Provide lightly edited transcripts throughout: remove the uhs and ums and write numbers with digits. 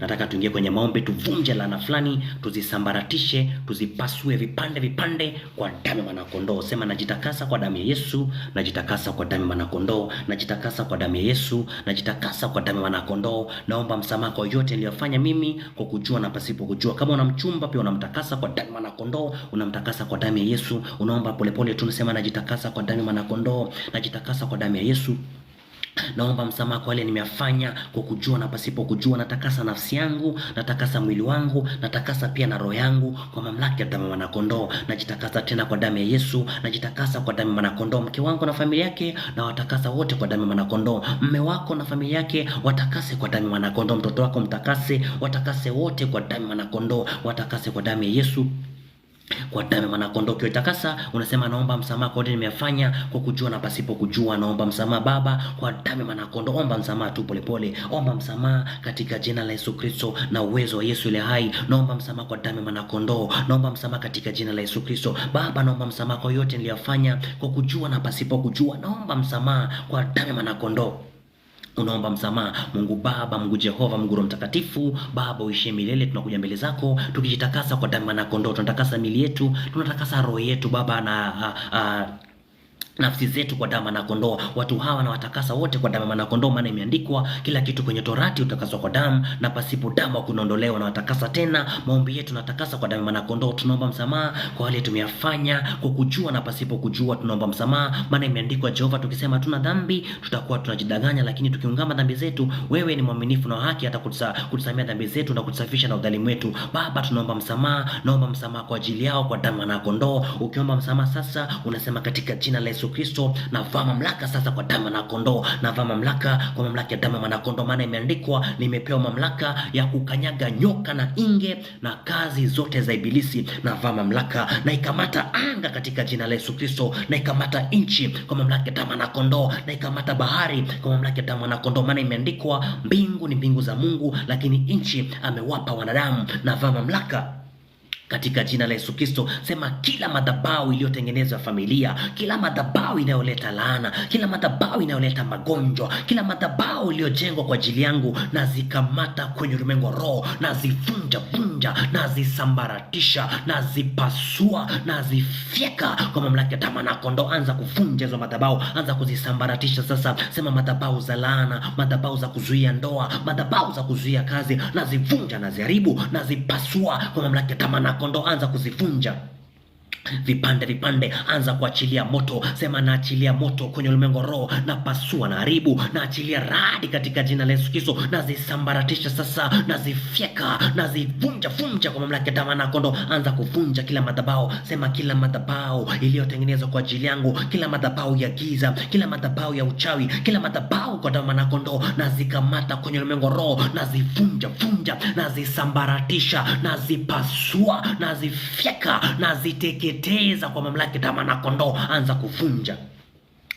nataka tuingie kwenye maombi, tuvunje laana fulani, tuzisambaratishe, tuzipasue vipande vipande kwa damu ya mwanakondoo. Sema najitakasa kwa damu ya Yesu, najitakasa kwa damu ya mwanakondoo, najitakasa kwa damu ya Yesu, najitakasa kwa damu ya mwanakondoo. Naomba msamaha kwa yote niliyofanya mimi kwa kujua na pasipo kujua. Kama una mchumba pia unamtakasa kwa damu ya mwanakondoo, unamtakasa kwa damu ya Yesu. Unaomba polepole tu, unasema najitakasa kwa damu ya mwanakondoo, najitakasa kwa damu ya Yesu. Naomba msamaha kwa yale nimeyafanya kwa kujua na pasipo kujua. Natakasa nafsi yangu, natakasa mwili wangu, natakasa pia na roho yangu kwa mamlaka ya damu ya mwanakondoo. Najitakasa tena kwa damu ya Yesu, najitakasa kwa damu ya mwanakondoo. Mke wangu na familia yake na watakasa wote kwa damu ya mwanakondoo. Mme wako na familia yake watakase kwa damu ya mwanakondoo. Mtoto wako mtakase, watakase wote kwa damu ya mwanakondoo, watakase kwa damu ya Yesu, kwa damu ya mwanakondoo. Ukitakasa unasema naomba msamaha kwa yote nimefanya kwa kujua na pasipo kujua. Naomba msamaha Baba kwa damu ya mwanakondoo. Omba msamaha tu polepole, omba msamaha katika jina la Yesu Kristo na uwezo wa Yesu ile hai. Naomba msamaha kwa damu ya mwanakondoo, naomba msamaha katika jina la Yesu Kristo. Baba, naomba msamaha kwa yote niliyofanya kwa kujua na pasipo kujua. Naomba msamaha kwa damu ya mwanakondoo. Unaomba msamaha. Mungu Baba, Mungu Jehova, Mungu Roho Mtakatifu, Baba uishie milele, tunakuja mbele zako tukijitakasa kwa damu ya mwanakondoo. Tunatakasa miili yetu, tunatakasa roho yetu Baba na nafsi zetu kwa damu ya mwanakondoo. Watu hawa na watakasa wote kwa damu ya mwanakondoo, maana imeandikwa kila kitu kwenye Torati utakaswa kwa damu, na pasipo damu hakunaondolewa. Na watakasa tena maombi yetu, natakasa kwa damu ya mwanakondoo. Tunaomba msamaha kwa wale tumeyafanya kwa kujua na pasipo kujua. Tunaomba msamaha maana imeandikwa Jehova, tukisema tuna dhambi tutakuwa tunajidanganya, lakini tukiungama dhambi zetu wewe ni mwaminifu na haki hata kutusamea dhambi zetu na kutusafisha na udhalimu wetu. Baba, tunaomba msamaha, naomba msamaha kwa ajili yao kwa damu ya mwanakondoo. Ukiomba msamaha sasa unasema katika jina la Yesu Kristo navaa mamlaka sasa kwa damu ya mwanakondoo, navaa mamlaka kwa mamlaka ya damu ya mwanakondoo, maana imeandikwa nimepewa mamlaka ya kukanyaga nyoka na inge na kazi zote za ibilisi. Navaa mamlaka na ikamata anga katika jina la Yesu Kristo, na ikamata nchi kwa mamlaka ya damu ya mwanakondoo, na ikamata bahari kwa mamlaka ya damu ya mwanakondoo, maana imeandikwa mbingu ni mbingu za Mungu, lakini nchi amewapa wanadamu. Navaa mamlaka katika jina la Yesu Kristo. Sema kila madhabahu iliyotengenezwa familia, kila madhabahu inayoleta laana, kila madhabahu inayoleta magonjwa, kila madhabahu iliyojengwa kwa ajili yangu, na zikamata kwenye ulimwengu wa roho, na zivunja vunja, na zisambaratisha, na zipasua, na zifyeka kwa mamlaka ya damu ya mwanakondoo. Anza kuvunja hizo madhabahu, anza kuzisambaratisha sasa. Sema madhabahu za laana, madhabahu za kuzuia ndoa, madhabahu za kuzuia kazi, na zivunja, na ziharibu, na zipasua kwa mamlaka ya damu ya mwanakondoo. Anza kuzivunja vipande vipande, anza kuachilia moto. Sema naachilia moto kwenye ulimwengu roho, na pasua, na haribu, na achilia radi katika jina la Yesu Kristo, na zisambaratisha sasa, na zifyeka, na zivunja vunja kwa mamlaka ya damu ya mwanakondoo. Anza kuvunja kila madhabahu. Sema kila madhabahu iliyotengenezwa kwa ajili yangu, kila madhabahu ya giza, kila madhabahu ya uchawi, kila madhabahu kwa damu ya mwanakondoo, na zikamata kwenye ulimwengu roho, na zivunja vunja, na zisambaratisha, na zipasua, na zifyeka, na ziteketeza kwa mamlaka ya damu ya mwanakondoo. Anza kuvunja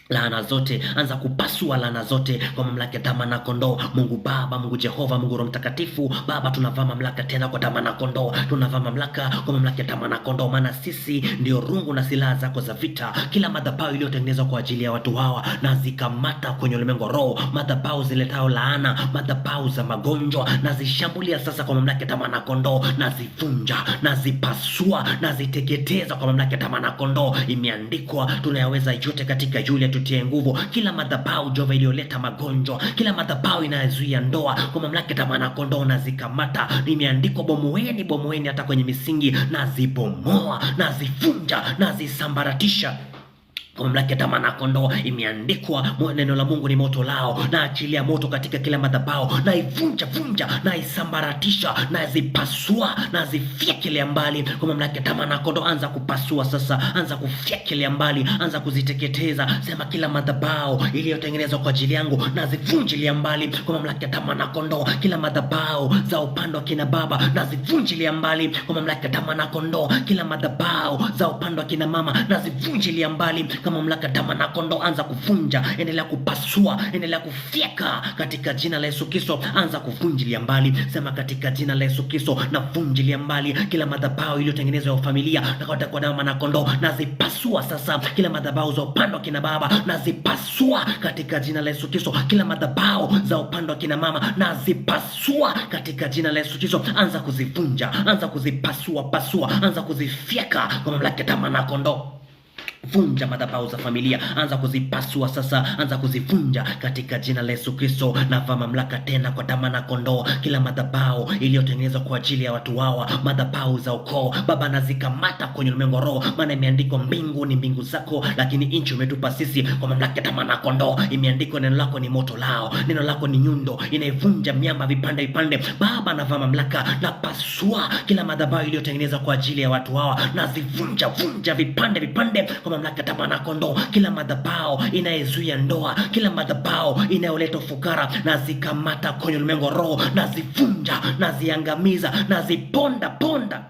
laana zote, anza kupasua laana zote kwa mamlaka ya damu ya mwanakondoo. Mungu Baba, Mungu Jehova, Mungu Roho Mtakatifu, Baba tunavaa mamlaka tena kwa damu ya mwanakondoo, tunavaa mamlaka kwa mamlaka ya damu ya mwanakondoo, maana sisi ndio rungu na silaha zako za vita. Kila madhabahu iliyotengenezwa kwa ajili ya watu hawa, na zikamata kwenye ulimwengu roho, madhabahu ziletao laana, madhabahu za magonjwa, na zishambulia sasa kwa mamlaka ya damu ya mwanakondoo, na zivunja, na zipasua, na ziteketeza kwa mamlaka ya damu ya mwanakondoo. Imeandikwa tunayaweza yote katika yule tutie nguvu. Kila madhabahu Jehova iliyoleta magonjwa, kila madhabahu inayozuia ndoa kwa mamlaka ya damu ya mwanakondoo, na zikamata. Imeandikwa bomoeni, bomoeni hata kwenye misingi, na zibomoa, na zivunja, na zisambaratisha kwa mamlaka ya damu ya mwanakondoo. Imeandikwa neno la Mungu ni moto lao, na achilia moto katika kila madhabahu, na ivunja vunja, na isambaratisha, na zipasua, na zifyekelea mbali kwa mamlaka ya damu ya mwanakondoo. Anza kupasua sasa, anza kufyekelea mbali, anza kuziteketeza. Sema kila madhabahu iliyotengenezwa kwa ajili yangu, na zivunjilia mbali kwa mamlaka ya damu ya mwanakondoo. Kila madhabahu za upande wa kina baba, na zivunjilia mbali kwa mamlaka ya damu ya mwanakondoo. Kila madhabahu za upande wa kina mama, na zivunjilia mbali kwa mamlaka ya damu na kondoo, anza kuvunja, endelea kupasua, endelea kufyeka katika jina la Yesu Kristo. Anza kuvunjilia mbali, sema katika jina la Yesu Kristo, na vunjilia mbali kila madhabahu iliyotengenezwa ya familia na kwa damu na kondoo, nazipasua sasa. Kila madhabahu za upande wa kina baba nazipasua katika jina la Yesu Kristo. Kila madhabahu za upande wa kina mama nazipasua katika jina la Yesu Kristo. Anza kuzivunja, anza kuzipasua pasua, anza kuzifyeka kwa mamlaka ya damu na kondoo. Vunja madhabahu za familia, anza kuzipasua sasa, anza kuzivunja katika jina la Yesu Kristo. Na va mamlaka tena kwa damu na kondoo, kila madhabahu iliyotengenezwa kwa ajili ya watu hawa, madhabahu za ukoo Baba, nazikamata kwenye ulimwengu roho, maana imeandikwa mbingu ni mbingu zako, lakini nchi umetupa sisi. Kwa mamlaka ya damu na kondoo imeandikwa, neno lako ni moto lao, neno lako ni nyundo inaivunja miamba vipande vipande. Baba, na va mamlaka, na pasua kila madhabahu iliyotengenezwa kwa ajili ya watu hawa, nazivunja vunja vipande vipande kwa mamlaka damu na kondoo. Kila madhabahu inayezuia ndoa, kila madhabahu inayoleta ufukara, nazikamata kwenye ulimwengu roho, nazivunja, naziangamiza, naziponda ponda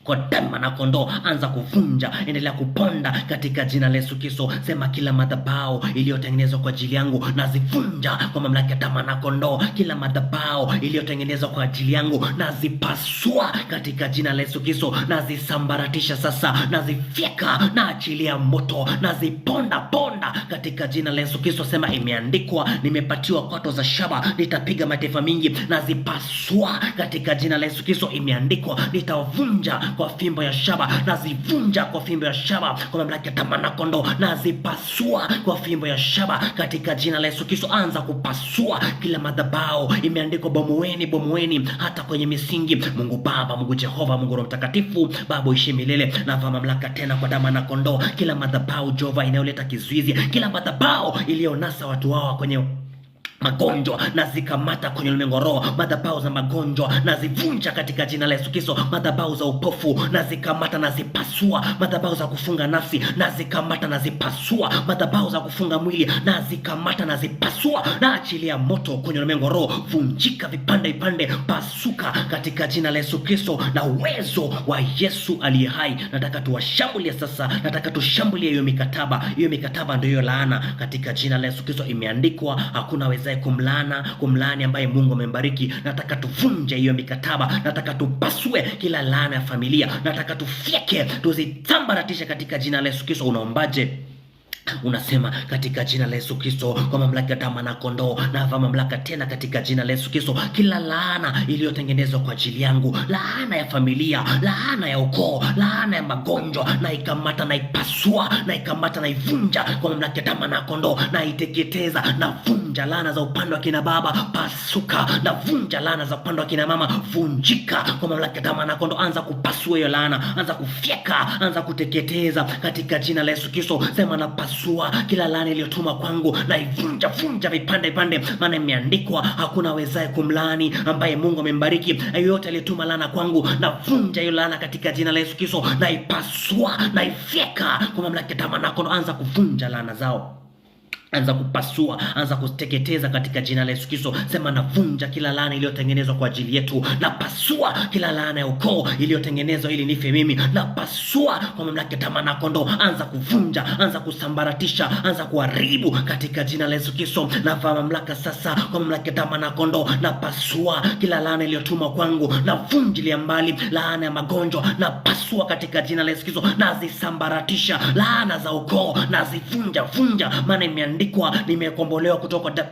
kwa damu na kondoo. Anza kuvunja, endelea kuponda katika jina la Yesu Kristo. Sema kila madhabahu iliyotengenezwa kwa ajili yangu nazivunja kwa mamlaka ya damu na kondoo. Kila madhabahu iliyotengenezwa kwa ajili yangu nazipasua katika jina la Yesu Kristo, nazisambaratisha sasa, nazifyeka, naachilia moto, naziponda ponda katika jina la Yesu Kristo. Sema imeandikwa, nimepatiwa kwato za shaba, nitapiga mataifa mingi. Nazipasua katika jina la Yesu Kristo. Imeandikwa, nitavunja kwa fimbo ya shaba, nazivunja kwa fimbo ya shaba kwa mamlaka ya damu na kondoo, nazipasua kwa fimbo ya shaba katika jina la Yesu Kristo. Anza kupasua kila madhabahu, imeandikwa bomoeni, bomoeni hata kwenye misingi. Mungu Baba, Mungu Jehova, Mungu Roho Mtakatifu, Baba uishi milele, na va mamlaka tena kwa damu na kondoo. Kila madhabahu Jehova inayoleta kizuizi, kila madhabahu iliyonasa watu hawa kwenye magonjwa nazikamata kwenye ulimwengu roho. Madhabahu za magonjwa nazivunja katika jina la Yesu Kristo. Madhabahu za upofu nazikamata, nazipasua. Madhabahu za kufunga nafsi nazikamata, nazipasua. Madhabahu za kufunga mwili nazikamata, nazipasua. Naachilia moto kwenye ulimwengu roho, vunjika vipande vipande, pasuka katika jina la Yesu Kristo na uwezo wa Yesu aliye hai. Nataka tuwashambulie sasa, nataka tushambulie hiyo mikataba. Hiyo mikataba ndio hiyo laana katika jina la Yesu Kristo. Imeandikwa, hakuna weza kumlaani ambaye Mungu amembariki. Nataka tuvunje hiyo mikataba, nataka tupasue kila laana ya familia, nataka tufyeke, tuzitambaratishe katika jina la Yesu Kristo. Unaombaje? Unasema katika jina la Yesu Kristo, kwa mamlaka ya damu na kondoo, na va mamlaka tena katika jina la Yesu Kristo. Kila laana iliyotengenezwa kwa ajili yangu, laana ya familia, laana ya ukoo, laana ya magonjwa, na ikamata, na ipasua, na ikamata, na ivunja kwa mamlaka ya damu na kondoo, na iteketeza. Na vunja laana za upande wa kina baba, pasuka. Na vunja laana za upande wa kina mama, vunjika kwa mamlaka ya damu na kondoo. Anza kupasua hiyo laana, anza kufyeka, anza kuteketeza katika jina la Yesu Kristo. Sema na pasua kila laana iliyotuma kwangu, na ivunja vunja vipande vipande, maana imeandikwa, hakuna wezaye kumlaani ambaye Mungu amembariki. Yote aliyotuma laana kwangu, na vunja hiyo laana katika jina la Yesu Kristo, na ipasua, na ifyeka kwa mamlaka ya damu na kondoo. Anza kuvunja laana zao, anza kupasua, anza kuteketeza katika jina la Yesu Kristo. Sema navunja kila laana iliyotengenezwa kwa ajili yetu, na pasua kila laana ya ukoo iliyotengenezwa ili nife mimi, na pasua kwa mamlaka ya damu na kondoo. Anza kuvunja, anza kusambaratisha, anza kuharibu katika jina la Yesu Kristo. Na va mamlaka sasa kwa mamlaka ya damu na kondoo, na pasua kila laana iliyotumwa kwangu, na vunjilia mbali laana ya magonjwa, na pasua katika jina la Yesu Kristo. Na zisambaratisha laana za ukoo, na zivunja vunja, maana imeandikwa, nimekombolewa kutoka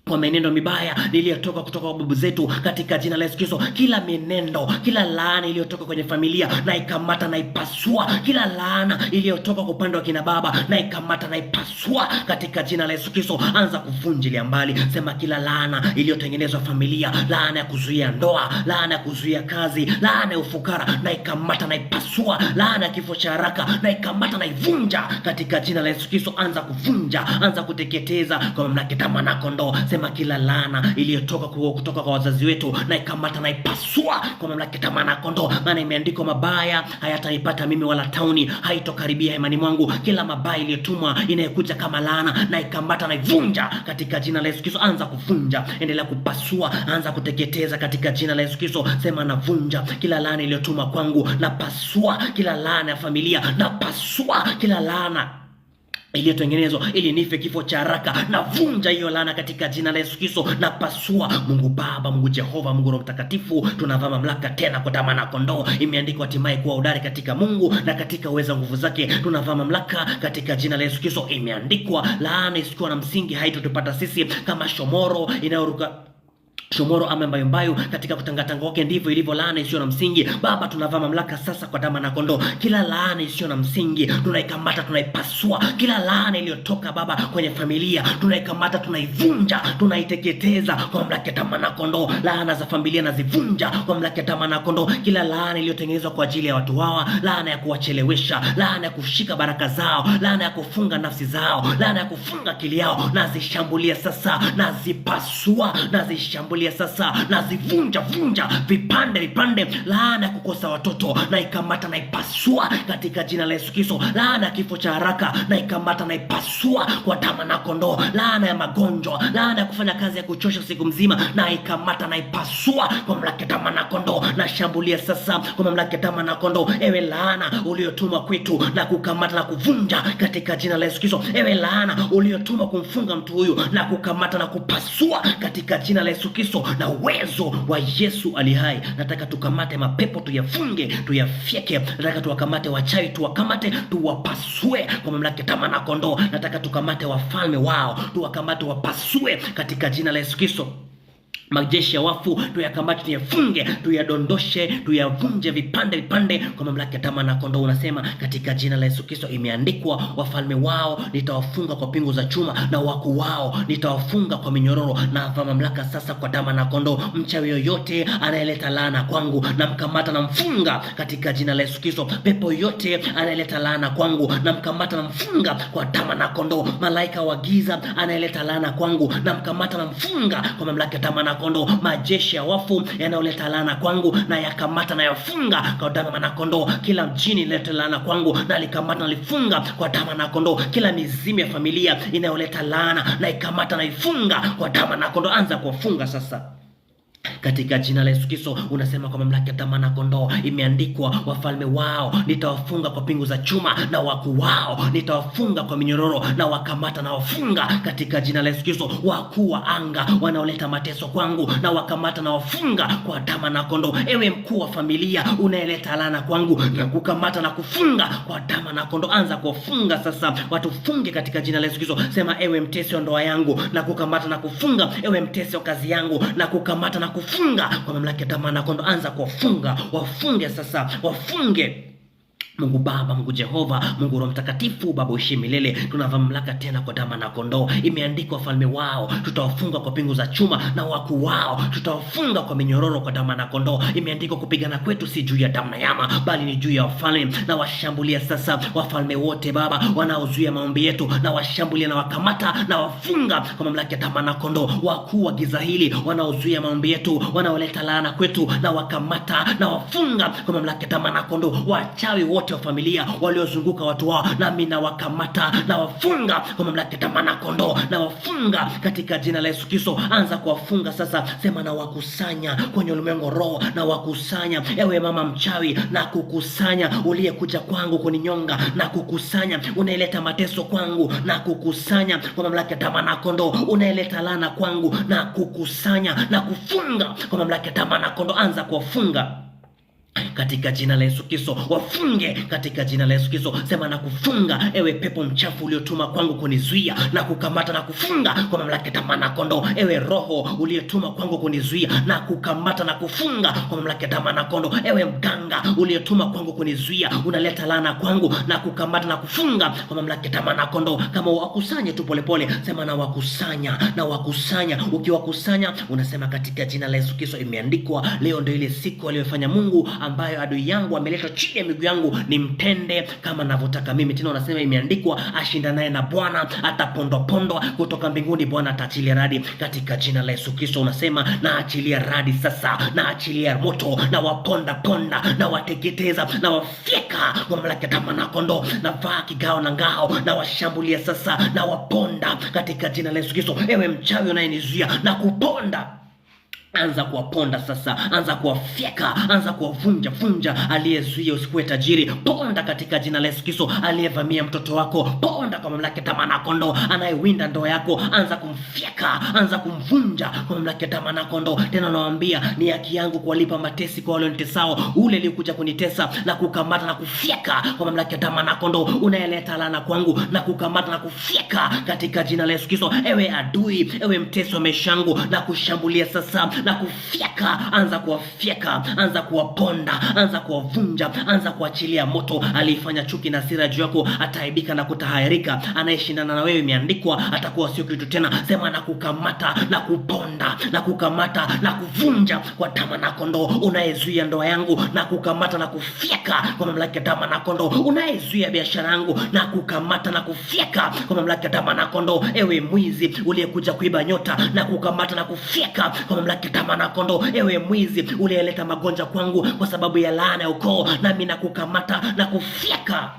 kwa menendo mibaya niliyotoka kutoka kwa babu zetu katika jina la Yesu Kristo. Kila menendo, kila laana iliyotoka kwenye familia, na ikamata, na ipasua. Kila laana iliyotoka kwa upande wa kina baba, na ikamata, na ipasua katika jina la Yesu Kristo. Anza kuvunjilia mbali. Sema kila laana iliyotengenezwa familia, laana ya kuzuia ndoa, laana ya kuzuia kazi, laana ya ufukara, na ikamata, na ipasua. Laana ya kifo cha haraka, na ikamata, na ivunja katika jina la Yesu Kristo. Anza kuvunja, anza kuteketeza kwa mamlaka ya damu na kondoo. Sema kila laana iliyotoka kutoka kwa wazazi wetu, na ikamata, na ipasua kwa mamlaka ya damu na kondoo, maana imeandikwa, mabaya hayatanipata mimi, wala tauni haitokaribia hemani mwangu. Kila mabaya iliyotumwa inayokuja kama laana, na ikamata, na ivunja katika jina la Yesu Kristo. Anza kuvunja, endelea kupasua, anza kuteketeza katika jina la Yesu Kristo. Sema navunja kila laana iliyotumwa kwangu, na pasua kila laana ya familia, na pasua kila laana iliyotengenezwa ili nife kifo cha haraka. Navunja hiyo laana katika jina la Yesu Kristo. Na pasua. Mungu Baba, Mungu Jehova, Mungu Roho Mtakatifu, tunavaa mamlaka tena kwa damu na kondoo. Imeandikwa hatimaye kuwa hodari katika Mungu na katika uwezo nguvu zake. Tunavaa mamlaka katika jina la Yesu Kristo. Imeandikwa laana isiyokuwa na msingi haitotupata sisi, kama shomoro inayoruka shomoro ama mbayombayo katika kutangatanga wake, ndivyo ilivyo laana isiyo na msingi. Baba, tunavaa mamlaka sasa kwa damu na kondoo. Kila laana isiyo na msingi tunaikamata, tunaipasua. Kila laana iliyotoka Baba kwenye familia tunaikamata, tunaivunja, tunaiteketeza kwa mamlaka ya damu na kondoo. Laana za familia nazivunja kwa mamlaka ya damu na kondoo. Kila laana iliyotengenezwa kwa ajili ya watu hawa, laana ya kuwachelewesha, laana ya kushika baraka zao, laana ya kufunga nafsi zao, laana ya kufunga akili yao, nazishambulia sasa, nazipasua, nazishambulia sasa, nazivunja vipande vipande. Laana ya kukosa watoto na ikamata na ipasua katika jina la Yesu Kristo. Laana ya kifo cha haraka na ikamata na ipasua kwa damu na kondoo. Laana ya magonjwa, laana ya kufanya kazi ya kuchosha siku mzima na ikamata na ipasua kwa mamlaka ya damu na kondoo. Na shambulia sasa kwa mamlaka ya damu na kondoo. Ewe laana uliotumwa kwetu na kukamata na kuvunja katika jina la Yesu Kristo. Ewe laana uliotumwa kumfunga mtu huyu na kukamata na kupasua katika jina la Yesu Kristo. Na uwezo wa Yesu ali hai, nataka tukamate mapepo, tuyafunge, tuyafyeke. Nataka tuwakamate wachawi, tuwakamate, tuwapasue kwa mamlaka ya damu na kondoo. Nataka tukamate wafalme wao, tuwakamate, wapasue katika jina la Yesu Kristo. Majeshi ya wafu tuyakamate, tuyafunge, tuyadondoshe, tuyavunje vipande vipande kwa mamlaka ya damu na kondoo. Unasema katika jina la Yesu Kristo, imeandikwa wafalme wao nitawafunga kwa pingu za chuma na wakuu wao nitawafunga kwa minyororo. Na mamlaka sasa kwa damu na kondoo. Mchawi yoyote anayeleta laana kwangu na mkamata na mfunga katika jina la Yesu Kristo. Pepo yote anayeleta laana kwangu na mkamata na mfunga kwa damu na kondoo. Malaika wa giza anayeleta laana kwangu na mkamata na mfunga kwa mamlaka ya damu na kondoo. Majeshi ya wafu yanayoleta laana kwangu na yakamata na yafunga kwa damu na kondoo. Kila mjini inaleta laana kwangu na likamata na lifunga kwa damu na kondoo. Kila mizimu ya familia inayoleta laana na ikamata na ifunga kwa damu na kondoo. Anza kufunga sasa katika jina la Yesu Kristo. Unasema kwa mamlaka ya damu na kondoo, imeandikwa wafalme wao nitawafunga kwa pingu za chuma na wakuu wao nitawafunga kwa minyororo na wakamata na wafunga katika jina la Yesu Kristo. Wakuu wa anga wanaoleta mateso kwangu na wakamata na wafunga kwa damu na kondoo. Ewe mkuu wa familia unayeleta laana kwangu na kukamata na kufunga kwa damu na kondoo. Anza kufunga sasa, watufunge katika jina la Yesu Kristo. Sema, ewe mtesi wa ndoa yangu na kukamata na kufunga. Ewe mtesi wa kazi yangu na kukamata na kufunga kwa mamlaka ya damu na kondoo. Anza kufunga, wafunge sasa, wafunge. Mungu Baba, Mungu Jehova, Mungu Roho Mtakatifu, Baba uishi milele, tunavaa mamlaka tena kwa damu na kondoo. Imeandikwa wafalme wao tutawafunga kwa pingu za chuma na wakuu wao tutawafunga kwa minyororo kwa damu na kondoo. Imeandikwa kupigana kwetu si juu ya damu na nyama, bali ni juu ya wafalme. Na washambulia sasa wafalme wote Baba wanaozuia maombi yetu, na washambulia na wakamata na wafunga kwa mamlaka ya damu na kondoo. Wakuu wa giza hili wanaozuia maombi yetu, wanaoleta laana kwetu, na wakamata na wafunga kwa mamlaka ya damu na kondoo. Wachawi wote wa familia waliozunguka watu wao, nami na wakamata na wafunga kwa mamlaka ya damu na kondoo. Na wafunga katika jina la Yesu Kristo. Anza kuwafunga sasa, sema na wakusanya kwenye ulimwengu roho, na wakusanya ewe mama mchawi, na kukusanya uliyekuja kwangu kuninyonga, na kukusanya unaeleta mateso kwangu, na kukusanya kwa mamlaka ya damu na kondoo. Unaeleta laana kwangu, na kukusanya na kufunga kwa mamlaka ya damu na kondoo. Anza kuwafunga katika jina la Yesu Kristo. Wafunge katika jina la Yesu Kristo. Sema na kufunga ewe pepo mchafu uliotuma kwangu kunizuia, na kukamata na kufunga kwa mamlaka ya damu na kondoo. Ewe roho uliotuma kwangu kunizuia, na kukamata na kufunga kwa mamlaka ya damu na kondoo. Ewe mganga uliotuma kwangu kunizuia, unaleta laana kwangu, na kukamata na kufunga kwa mamlaka ya damu na kondoo. Kama wakusanye tu polepole, sema na wakusanya, na wakusanya. Ukiwakusanya unasema katika jina la Yesu Kristo. Imeandikwa leo ndio ile siku aliyofanya Mungu, ambayo adui yangu ameletwa chini ya miguu yangu, nimtende kama ninavyotaka mimi. Tena unasema imeandikwa ashindanaye na Bwana atapondwa pondwa kutoka mbinguni. Bwana ataachilia radi katika jina la Yesu Kristo. Unasema na achilia radi sasa, na achilia moto, na waponda ponda, na wateketeza, na wafyeka kwa mamlaka ya damu na kondoo. Na vaa kigao na ngao, na washambulia sasa, na waponda katika jina la Yesu Kristo. Ewe mchawi unayenizuia, na kuponda Anza kuwaponda sasa, anza kuwafyeka, anza kuwavunja vunja. Aliyezuia usikuwe tajiri, ponda katika jina la Yesu Kristo. Aliyevamia mtoto wako, ponda kwa mamlaka ya Mwana-Kondoo. Anayewinda ndoa yako, anza kumfyeka, anza kumvunja kwa mamlaka ya Mwana-Kondoo. Tena nawaambia, ni haki yangu kuwalipa matesi kwa wale wanitesao. Ule aliyekuja kunitesa na kukamata na kufyeka kwa mamlaka ya Mwana-Kondoo, unayeleta laana kwangu na kukamata na kufyeka katika jina la Yesu Kristo. Ewe adui, ewe mtesi wa maisha yangu, na kushambulia sasa na kufyeka, anza kuwafyeka, anza kuwaponda, anza kuwavunja, anza kuachilia moto. Alifanya chuki na hasira juu yako, ataaibika na kutahayarika. Anayeshindana na wewe, imeandikwa, atakuwa sio kitu tena. Sema na kukamata na kuponda na kukamata na kuvunja kwa damu na kondoo. Unayezuia ndoa yangu, na kukamata na kufyeka kwa mamlaka ya damu na kondoo. Unayezuia biashara yangu, na kukamata na kufyeka kwa mamlaka ya damu na kondoo. Ewe mwizi uliyekuja kuiba nyota, na kukamata na kufyeka kwa mamlaka ya Mwana-Kondoo. Ewe mwizi uliyeleta magonjwa kwangu kwa sababu ya laana ya ukoo, nami na kukamata na kufyeka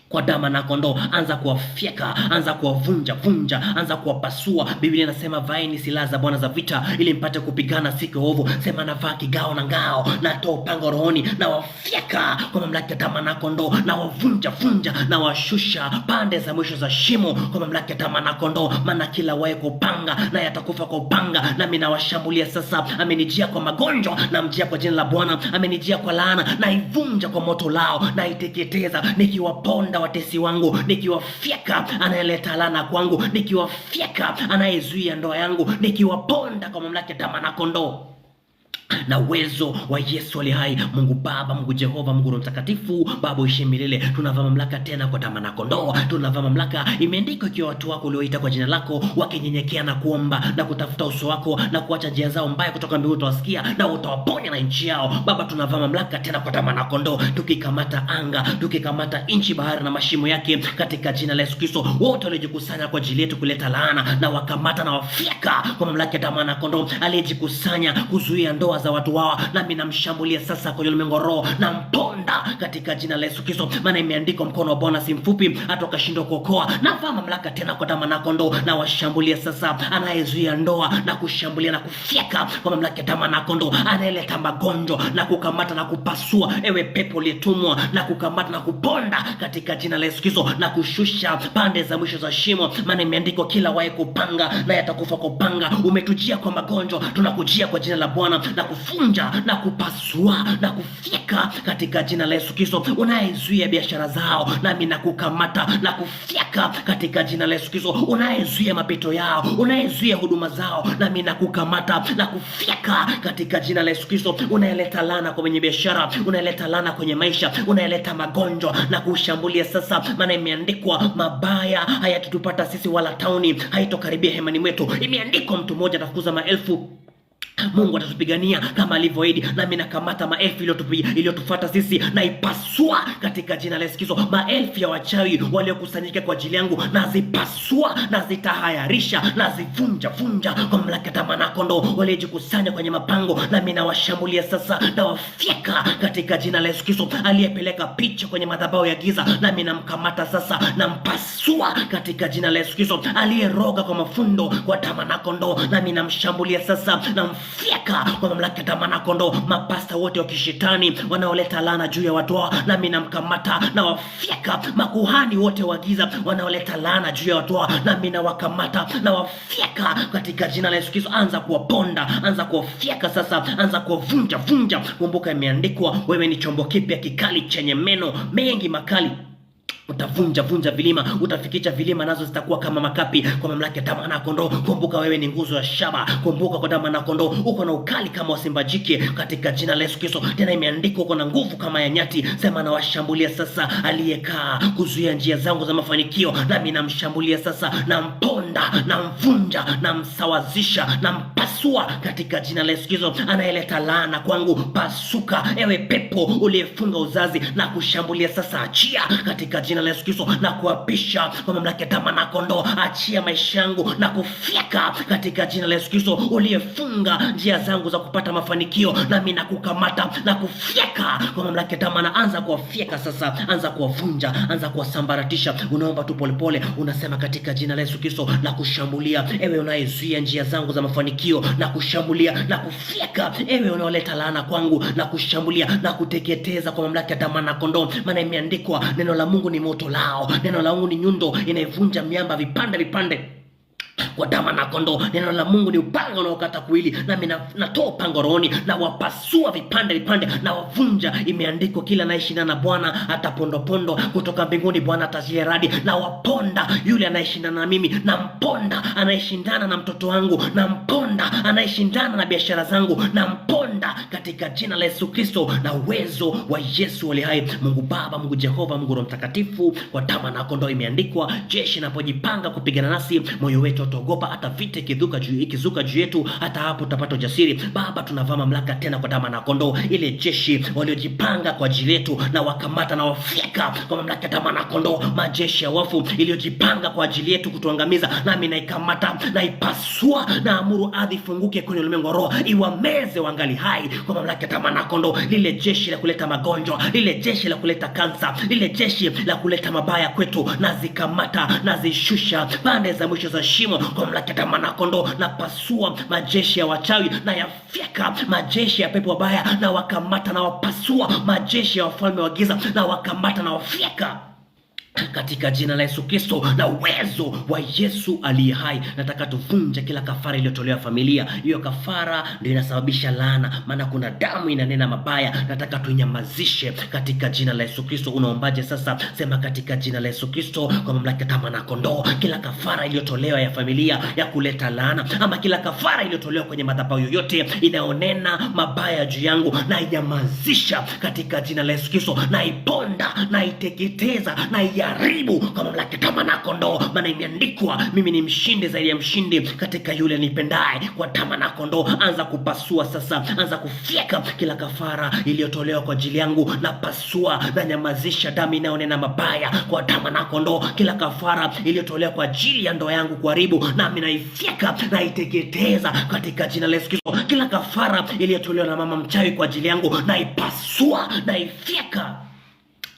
kwa damu na kondoo. Anza kuwafyeka, anza kuwavunja vunja, anza kuwapasua. Biblia inasema vaeni silaha za Bwana za vita, ili mpate kupigana siku ya ovu. Sema navaa kigao na ngao, na toa upanga rohoni, na wafyeka kwa mamlaka ya damu na kondoo, na wavunja vunja, na washusha pande za mwisho za shimo kwa mamlaka ya damu na kondoo. Maana kila wae kwa upanga, na yatakufa kwa upanga. Nami nawashambulia sasa. Amenijia kwa magonjwa, na mjia kwa jina la Bwana. Amenijia kwa laana, na ivunja kwa moto lao, na iteketeza, nikiwaponda watesi wangu, nikiwafyeka anayeleta laana kwangu, nikiwafyeka anayezuia ndoa yangu, nikiwaponda kwa mamlaka ya damu na kondoo na uwezo wa Yesu aliye hai. Mungu Baba, Mungu Jehova, Mungu Roho Mtakatifu, Baba uishi milele. Tunavaa mamlaka tena kwa damu na kondoo. Tunavaa mamlaka, imeandikwa, ikiwa watu wako ulioita kwa jina lako wakinyenyekea na kuomba na kutafuta uso wako na kuacha njia zao mbaya, kutoka mbinguni utawasikia na utawaponya na nchi yao. Baba, tunavaa mamlaka tena kwa damu na kondoo, tukikamata anga, tukikamata nchi, bahari na mashimo yake katika jina la Yesu Kristo. Wote waliojikusanya kwa ajili yetu kuleta laana, na wakamata na wafyeka kwa mamlaka ya damu na kondoo. Aliyejikusanya kuzuia ndoa za watu wao, nami namshambulia sasa kwenye ulimwengu roho, na mponda katika jina la Yesu Kristo. Maana imeandikwa, mkono wa Bwana si mfupi hata ukashindwa kuokoa. Navaa mamlaka tena kwa damu na kondoo, na washambulia sasa anayezuia ndoa, na kushambulia na kufyeka kwa mamlaka ya damu na kondoo. Anayeleta magonjwa, na kukamata na kupasua. Ewe pepo uliyetumwa, na kukamata na kuponda katika jina la Yesu Kristo, na kushusha pande za mwisho za shimo. Maana imeandikwa, kila wae kupanga na yatakufa kwa upanga. Umetujia kwa magonjwa, tunakujia kwa jina la Bwana, na kufunja na kupasua na kufyeka katika jina la Yesu Kristo. Unayezuia biashara zao, nami na kukamata na kufyeka katika jina la Yesu Kristo. Unayezuia mapito yao, unayezuia huduma zao, nami na kukamata na kufyeka katika jina la Yesu Kristo. Unayeleta laana kwenye biashara, unayeleta laana kwenye maisha, unayeleta magonjwa, na kushambulia sasa. Maana imeandikwa, mabaya hayatutupata sisi, wala tauni haitokaribia hemani mwetu. Imeandikwa, mtu mmoja atafukuza maelfu, Mungu atatupigania kama alivyoahidi. Nami nakamata maelfu iliyotufuata sisi, na ipasua katika jina la Yesu Kristo. Maelfu ya wachawi waliokusanyika kwa ajili yangu, nazipasua, nazitahayarisha, nazivunja vunja kwa mamlaka ya damu na kondoo. Waliojikusanya kwenye mapango, nami nawashambulia sasa, na wafyeka katika jina la Yesu Kristo. Aliyepeleka picha kwenye madhabahu ya giza, nami namkamata sasa, nampasua katika jina la Yesu Kristo. Aliyeroga kwa mafundo kwa damu na kondoo, nami namshambulia sasa, namfyeka kwa mamlaka ya damu na kondoo. Mapasta wote wa kishetani wanaoleta laana juu ya watu wao, nami namkamata na wafyeka. Makuhani wote wa giza wanaoleta laana juu ya watu wao, nami nawakamata na wafyeka katika jina la Yesu Kristo. Anza kuwaponda, anza kuwafyeka sasa, anza kuwavunja vunja. Kumbuka imeandikwa, wewe ni chombo kipya kikali chenye meno mengi makali. Utavunja vunja vilima, utafikisha vilima nazo zitakuwa kama makapi kwa mamlaka ya damu na kondoo. Kumbuka wewe ni nguzo ya shaba, kumbuka kwa damu na kondoo uko na ukali kama wa simba jike katika jina la Yesu Kristo. Tena imeandikwa uko na nguvu kama ya nyati. Sema na washambulia sasa aliyekaa kuzuia njia zangu za mafanikio, nami namshambulia sasa, namponda, namvunja, namsawazisha, nampasua katika jina la Yesu Kristo. Anayeleta laana kwangu, pasuka ewe pepo uliyefunga uzazi, na kushambulia sasa, achia katika jina jina la Yesu Kristo, na kuapisha kwa mamlaka ya damu na kondoo, achia maisha yangu na kufyeka katika jina la Yesu Kristo. Uliyefunga njia zangu za kupata mafanikio, nami nakukamata na kufyeka kwa mamlaka ya damu, na anza kuwafyeka sasa, anza kuwavunja, anza kuwasambaratisha. Unaomba tu polepole, unasema katika jina la Yesu Kristo na kushambulia ewe unayezuia njia zangu za mafanikio, na kushambulia na kufyeka ewe unaoleta laana kwangu, na kushambulia na kuteketeza kwa mamlaka ya damu na kondoo. Maana imeandikwa, neno la Mungu ni moto lao, neno la Mungu ni nyundo inayovunja miamba vipande vipande kwa damu na kondoo. Neno la Mungu ni upanga unaokata kuwili, nami natoa upanga rohoni na wapasua vipande vipande na wavunja. Imeandikwa, kila anayeshindana na Bwana atapondopondo, kutoka mbinguni Bwana atazilia radi. Na waponda yule anayeshindana na mimi, na mponda anayeshindana na mtoto wangu, na mponda anayeshindana na biashara zangu, na mponda katika jina la Yesu Kristo na uwezo wa Yesu aliye hai. Mungu Baba, Mungu Jehova, Mungu Roho Mtakatifu, kwa damu na kondoo imeandikwa, jeshi linapojipanga kupigana nasi, moyo wetu utaogopa. Hata vita ikizuka juu yetu, hata hapo tutapata ujasiri. Baba, tunavaa mamlaka tena kwa damu na kondoo. Ile jeshi waliojipanga kwa ajili yetu na wakamata na wafika kwa mamlaka ya damu na kondoo. Majeshi ya wafu iliyojipanga kwa ajili yetu kutuangamiza, nami naikamata na ipasua, na amuru ardhi ifunguke kwenye ulimwengu wa roho, iwameze wangali hai kwa mamlaka ya damu na kondoo. Lile jeshi la kuleta magonjwa, lile jeshi la kuleta kansa, lile jeshi la kuleta mabaya kwetu, nazikamata na zishusha pande za mwisho za shimo kwa mamlaka ya damu na kondoo. Na pasua majeshi ya wachawi na yafyeka majeshi ya pepo wabaya, na wakamata na wapasua majeshi ya wafalme wa giza, na wakamata na wafyeka katika jina la Yesu Kristo na uwezo wa Yesu aliye hai. Nataka tuvunje kila kafara iliyotolewa familia. Hiyo kafara ndio inasababisha laana, maana kuna damu inanena mabaya. Nataka tuinyamazishe katika jina la Yesu Kristo. Unaombaje sasa? Sema katika jina la Yesu Kristo, kwa mamlaka ya damu na kondoo, kila kafara iliyotolewa ya familia ya kuleta laana, ama kila kafara iliyotolewa kwenye madhabahu yoyote inayonena mabaya juu yangu, na inyamazisha katika jina la Yesu Kristo, na iponda na iteketeza na haribu kwa mamlaka ya damu na kondoo. Maana imeandikwa, mimi ni mshindi zaidi ya mshindi katika yule nipendaye. Kwa damu na kondoo, anza kupasua sasa, anza kufyeka kila kafara iliyotolewa kwa ajili yangu, na pasua na nyamazisha damu inayonena mabaya kwa damu na kondoo. Kila kafara iliyotolewa kwa ajili ya ndoa yangu kuharibu, nami naifyeka na iteketeza katika jina la Yesu Kristo. Kila kafara iliyotolewa na mama mchawi kwa ajili yangu, naipasua na ifyeka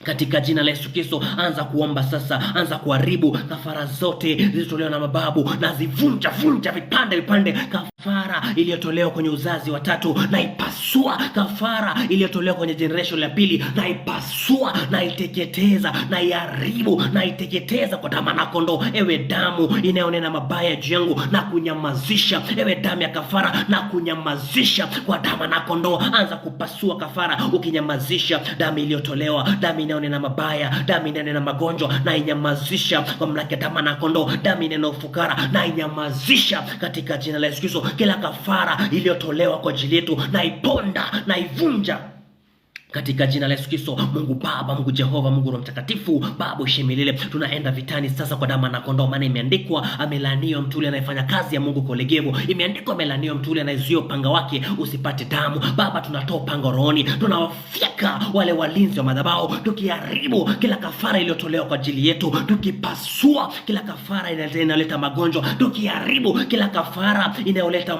katika jina la Yesu Kristo. Anza kuomba sasa, anza kuharibu kafara zote zilizotolewa na mababu, na zivunja vipande vipande. Kafara iliyotolewa kwenye uzazi wa tatu, na ipasua. Kafara iliyotolewa kwenye generation ya pili, na ipasua na iteketeza na iharibu na iteketeza kwa damu na kondoo. Ewe damu inayonena mabaya juu yangu, na kunyamazisha. Ewe damu ya kafara, na kunyamazisha kwa damu na kondoo. Anza kupasua kafara ukinyamazisha damu iliyotolewa, damu inayonena mabaya, damu inayonena magonjwa, na inyamazisha kwa mamlaka ya damu na kondoo. Damu inayonena ufukara, na inyamazisha katika jina la Yesu Kristo. Kila kafara iliyotolewa kwa ajili yetu, na iponda na ivunja katika jina la Yesu Kristo. Mungu Baba, Mungu Jehova, Mungu Roho Mtakatifu, Baba uishi milele. Tunaenda vitani sasa kwa damu na kondoo, maana imeandikwa, amelaaniwa mtu yule anayefanya kazi ya Mungu kwa ulegevu. Imeandikwa, amelaaniwa mtu yule anayezuia upanga wake usipate damu. Baba, tunatoa upanga rohoni, tunawafyeka wale walinzi wa madhabahu, tukiharibu kila kafara iliyotolewa kwa ajili yetu, tukipasua kila kafara inayoleta magonjwa, tukiharibu kila kafara inayoleta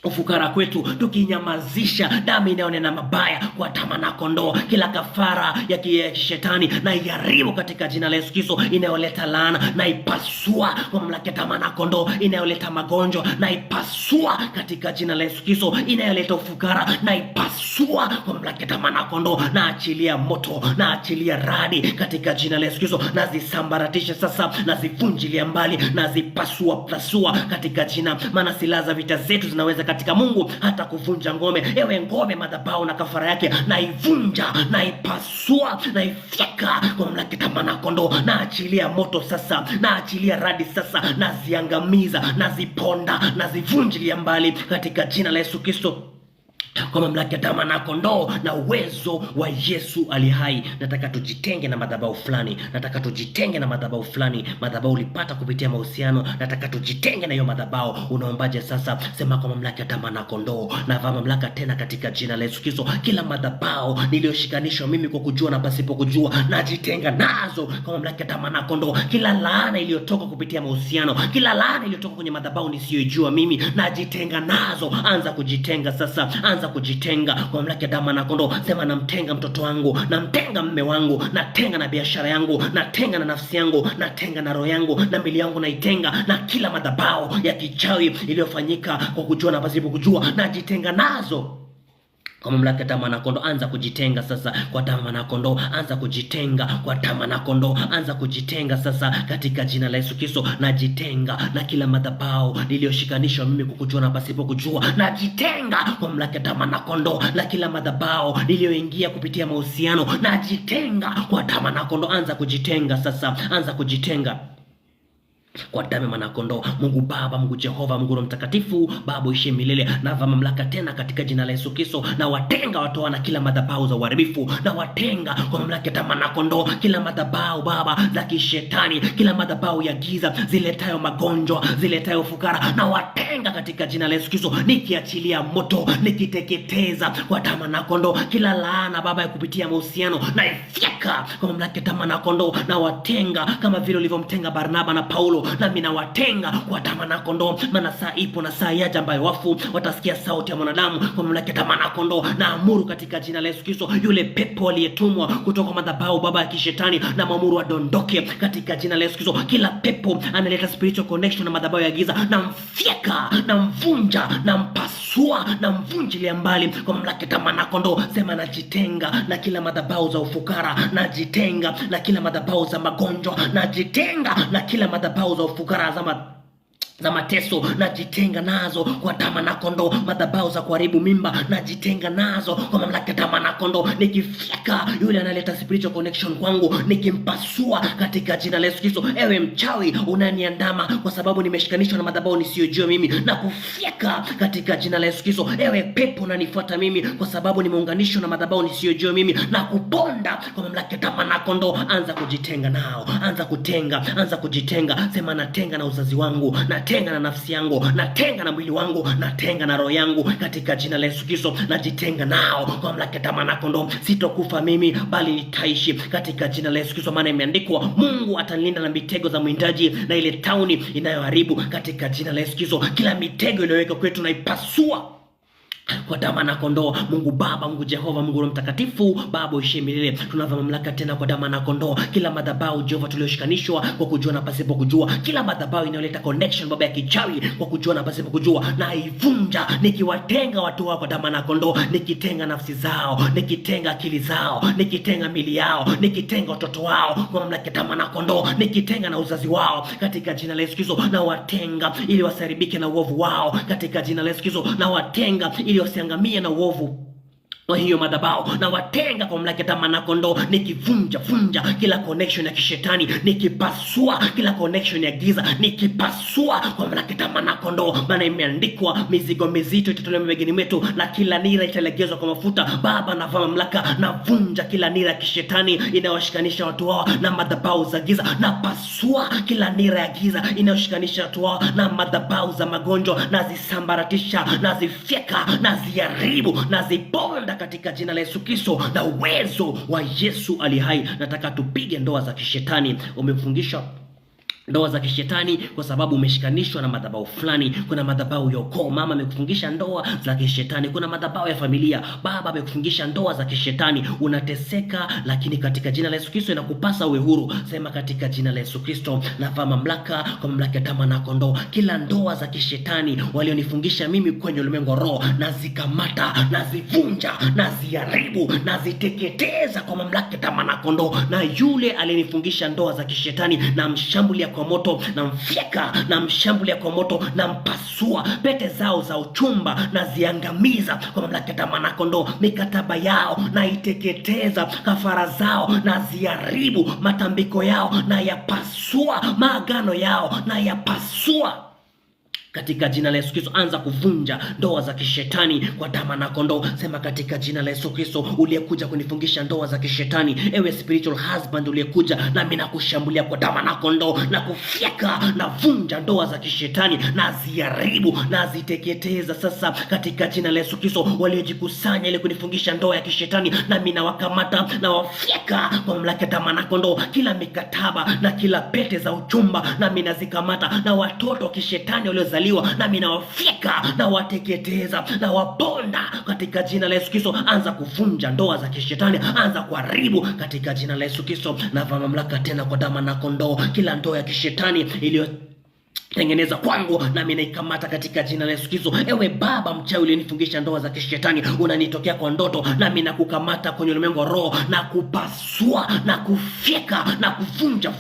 ufukara kwetu, tukinyamazisha damu inayonena mabaya kwa damu na kondoo. Kila kafara ya kishetani na iharibu katika jina la Yesu Kristo, inayoleta laana na ipasua kwa mamlaka ya damu na kondoo. Inayoleta magonjwa na ipasua katika jina la Yesu Kristo. Inayoleta ufukara na ipasua kwa mamlaka ya damu na kondoo. Na achilia moto, na achilia radi katika jina la Yesu Kristo, na zisambaratisha sasa, na zivunjilia mbali, na zipasua katika jina. Maana silaha za vita zetu zinaweza katika Mungu hata kuvunja ngome. Ewe ngome, madhabahu na kafara yake, na ivunja na ipasua na ifyeka kwa mamlaka ya damu na kondoo. Na achilia moto sasa, na achilia radi sasa, na ziangamiza, na ziponda, na zivunjilia mbali katika jina la Yesu Kristo. kwa mamlaka ya damu na kondoo na uwezo wa Yesu ali hai. Nataka tujitenge na madhabahu fulani, nataka tujitenge na madhabahu fulani. Madhabahu ulipata kupitia mahusiano, nataka tujitenge na hiyo madhabahu. Unaombaje sasa? Sema, kwa mamlaka ya damu na kondoo na vaa mamlaka tena katika jina la Yesu Kristo. Kila madhabahu niliyoshikanishwa mimi kwa kujua na pasipo kujua, najitenga nazo kwa mamlaka ya damu na kondoo. Kila laana iliyotoka kupitia mahusiano, kila laana iliyotoka kwenye madhabahu nisiyojua mimi, najitenga nazo. Anza kujitenga sasa, anza kujitenga kwa mamlaka ya damu na kondoo. Sema, namtenga mtoto wangu, namtenga mume wangu, natenga na biashara yangu, natenga na nafsi yangu, natenga na roho yangu na mwili yangu, naitenga na kila madhabahu ya kichawi iliyofanyika kwa kujua na pasipo kujua, najitenga nazo kwa mamlaka ya damu na kondoo. Anza kujitenga sasa kwa damu na kondoo. Anza kujitenga kwa damu na kondoo. Anza kujitenga sasa katika jina la Yesu Kristo. Najitenga na kila madhabahu niliyoshikanishwa mimi kukujua na pasipo kujua. Najitenga kwa mamlaka ya damu na kondoo na kila madhabahu niliyoingia kupitia mahusiano. Najitenga kwa damu na kondoo. Anza kujitenga sasa. Anza kujitenga kwa damu ya mwanakondoo. Mungu Baba, Mungu Jehova, Mungu Roho Mtakatifu, Baba uishi milele, na mamlaka tena katika jina la Yesu Kristo. Na watenga watoa na kila madhabahu za uharibifu, na watenga kwa mamlaka ya damu na kondoo kila madhabahu Baba za kishetani, kila madhabahu ya giza ziletayo magonjwa, ziletayo fukara, na watenga katika jina la Yesu Kristo, nikiachilia moto, nikiteketeza kwa damu na kondoo kila laana Baba ya kupitia mahusiano, na ifyeka kwa mamlaka ya damu na kondoo. Na watenga kama vile ulivyomtenga Barnaba na Paulo, nami nawatenga kwa damu na kondoo. Maana saa ipo na saa yaja ambayo wafu watasikia sauti ya mwanadamu kwa mamlaka ya damu na kondoo. Na amuru katika jina la Yesu Kristo, yule pepo aliyetumwa kutoka madhabahu Baba ya kishetani, na maamuru adondoke katika jina la Yesu Kristo. Kila pepo analeta spiritual connection na madhabahu ya giza, na mfyeka, na mvunja, na mpasua, na mvunjilia mbali kwa mamlaka ya damu na kondoo. Sema, najitenga na kila madhabahu za ufukara, najitenga na kila madhabahu za magonjwa, najitenga na kila madhabahu za ufukara za mateso, najitenga nazo kwa damu na kondoo. Madhabahu za kuharibu mimba, najitenga nazo kwa mamlaka ya damu na kondoo. Nikifyeka yule analeta spiritual connection kwangu, nikimpasua katika jina la Yesu Kristo. Ewe mchawi unaniandama kwa sababu nimeshikanishwa na madhabahu nisiyojua mimi, na kufyeka katika jina la Yesu Kristo. Ewe pepo unanifuata mimi kwa sababu nimeunganishwa na madhabahu nisiyojua mimi, na kuponda kwa mamlaka ya damu na kondoo. Anza kujitenga nao, anza kutenga, anza kujitenga. Sema, natenga na uzazi wangu, natenga na nafsi yangu, natenga na mwili wangu, natenga na roho yangu katika jina la Yesu Kristo. Najitenga nao kwa mamlaka ya damu na kondoo. Sitokufa mimi bali nitaishi katika jina la Yesu Kristo, maana imeandikwa, Mungu atanilinda na mitego za mwindaji na ile tauni inayoharibu katika jina la Yesu Kristo. Kila mitego iliyoweka kwetu naipasua kwa damu na kondoo. Mungu Baba, Mungu Jehova, Mungu Roho Mtakatifu, Baba uishi milele, tunavaa mamlaka tena kwa damu na kondoo. Kila madhabahu Jehova tuliyoshikanishwa kwa kujua na pasipo kujua, kila madhabahu inayoleta connection Baba ya kichawi kwa kujua na pasipo kujua, na ivunja, nikiwatenga watu wao kwa damu na kondoo. Nikitenga nafsi zao, nikitenga akili zao, nikitenga mili yao, nikitenga watoto wao kwa mamlaka ya damu na kondoo, nikitenga na uzazi wao katika jina la Yesu Kristo. Na watenga ili wasaribike na uovu wao katika jina la Yesu Kristo. Na watenga ili wasiangamie na uovu wa hiyo madhabahu, na watenga kwa mamlaka ya damu na kondoo. Nikivunja kila connection ya kishetani, nikipasua kila connection ya giza, nikipasua kwa mamlaka ya damu na kondoo. Maana imeandikwa, mizigo mizito itatolewa mabegani mwetu, na kila nira italegezwa kwa mafuta. Baba, navaa mamlaka, navunja kila nira ya kishetani inayowashikanisha watu wao na madhabahu za giza. Napasua kila nira ya giza inayoshikanisha watu wao na madhabahu za magonjwa, nazisambaratisha, nazifyeka, naziharibu, naziponda katika jina la Yesu Kristo na uwezo wa Yesu ali hai. Nataka tupige ndoa za kishetani. Umefungisha ndoa za kishetani kwa sababu umeshikanishwa na madhabahu fulani. Kuna madhabahu ya ukoo, mama amekufungisha ndoa za kishetani. Kuna madhabahu ya familia, baba amekufungisha ndoa za kishetani. Unateseka, lakini katika jina la Yesu Kristo inakupasa uwe huru. Sema, katika jina la Yesu Kristo navaa mamlaka kwa mamlaka ya damu na kondoo. Kila ndoa za kishetani walionifungisha mimi kwenye ulimwengu wa roho, nazikamata, nazivunja, naziharibu, naziteketeza kwa mamlaka ya damu na kondoo. Na yule aliyenifungisha ndoa za kishetani, na mshambulia kwa moto, na mfyeka, na mshambulia kwa moto, na mpasua pete zao za uchumba, na ziangamiza kwa mamlaka ya damu na kondoo. Mikataba yao na iteketeza, kafara zao na ziharibu, matambiko yao na yapasua, maagano yao na yapasua Katika jina la Yesu Kristo, anza kuvunja ndoa za kishetani kwa damu na kondoo. Sema katika jina la Yesu Kristo, uliyekuja kunifungisha ndoa za kishetani, ewe spiritual husband uliyekuja, nami nakushambulia kwa damu na kondoo, na kufyeka na vunja ndoa za kishetani, na ziharibu na ziteketeza sasa katika jina la Yesu Kristo. Waliojikusanya ili kunifungisha ndoa ya kishetani, nami nawakamata na wafyeka kwa mamlaka ya damu na kondoo. Kila mikataba na kila pete za uchumba, nami nazikamata, na watoto wa kishetani waliozaliwa, nami nawafika na wateketeza na waponda katika jina la Yesu Kristo. Anza kuvunja ndoa za kishetani, anza kuharibu katika jina la Yesu Kristo. Na mamlaka tena kwa damu na kondoo, kila ndoa ya kishetani iliyo tengeneza kwangu, nami naikamata katika jina la Yesu Kristo. Ewe baba mchawi uliyenifungisha ndoa za kishetani, unanitokea kwa ndoto, nami nakukamata kwenye ulimwengu wa roho, na kupasua na kufyeka na kuvunja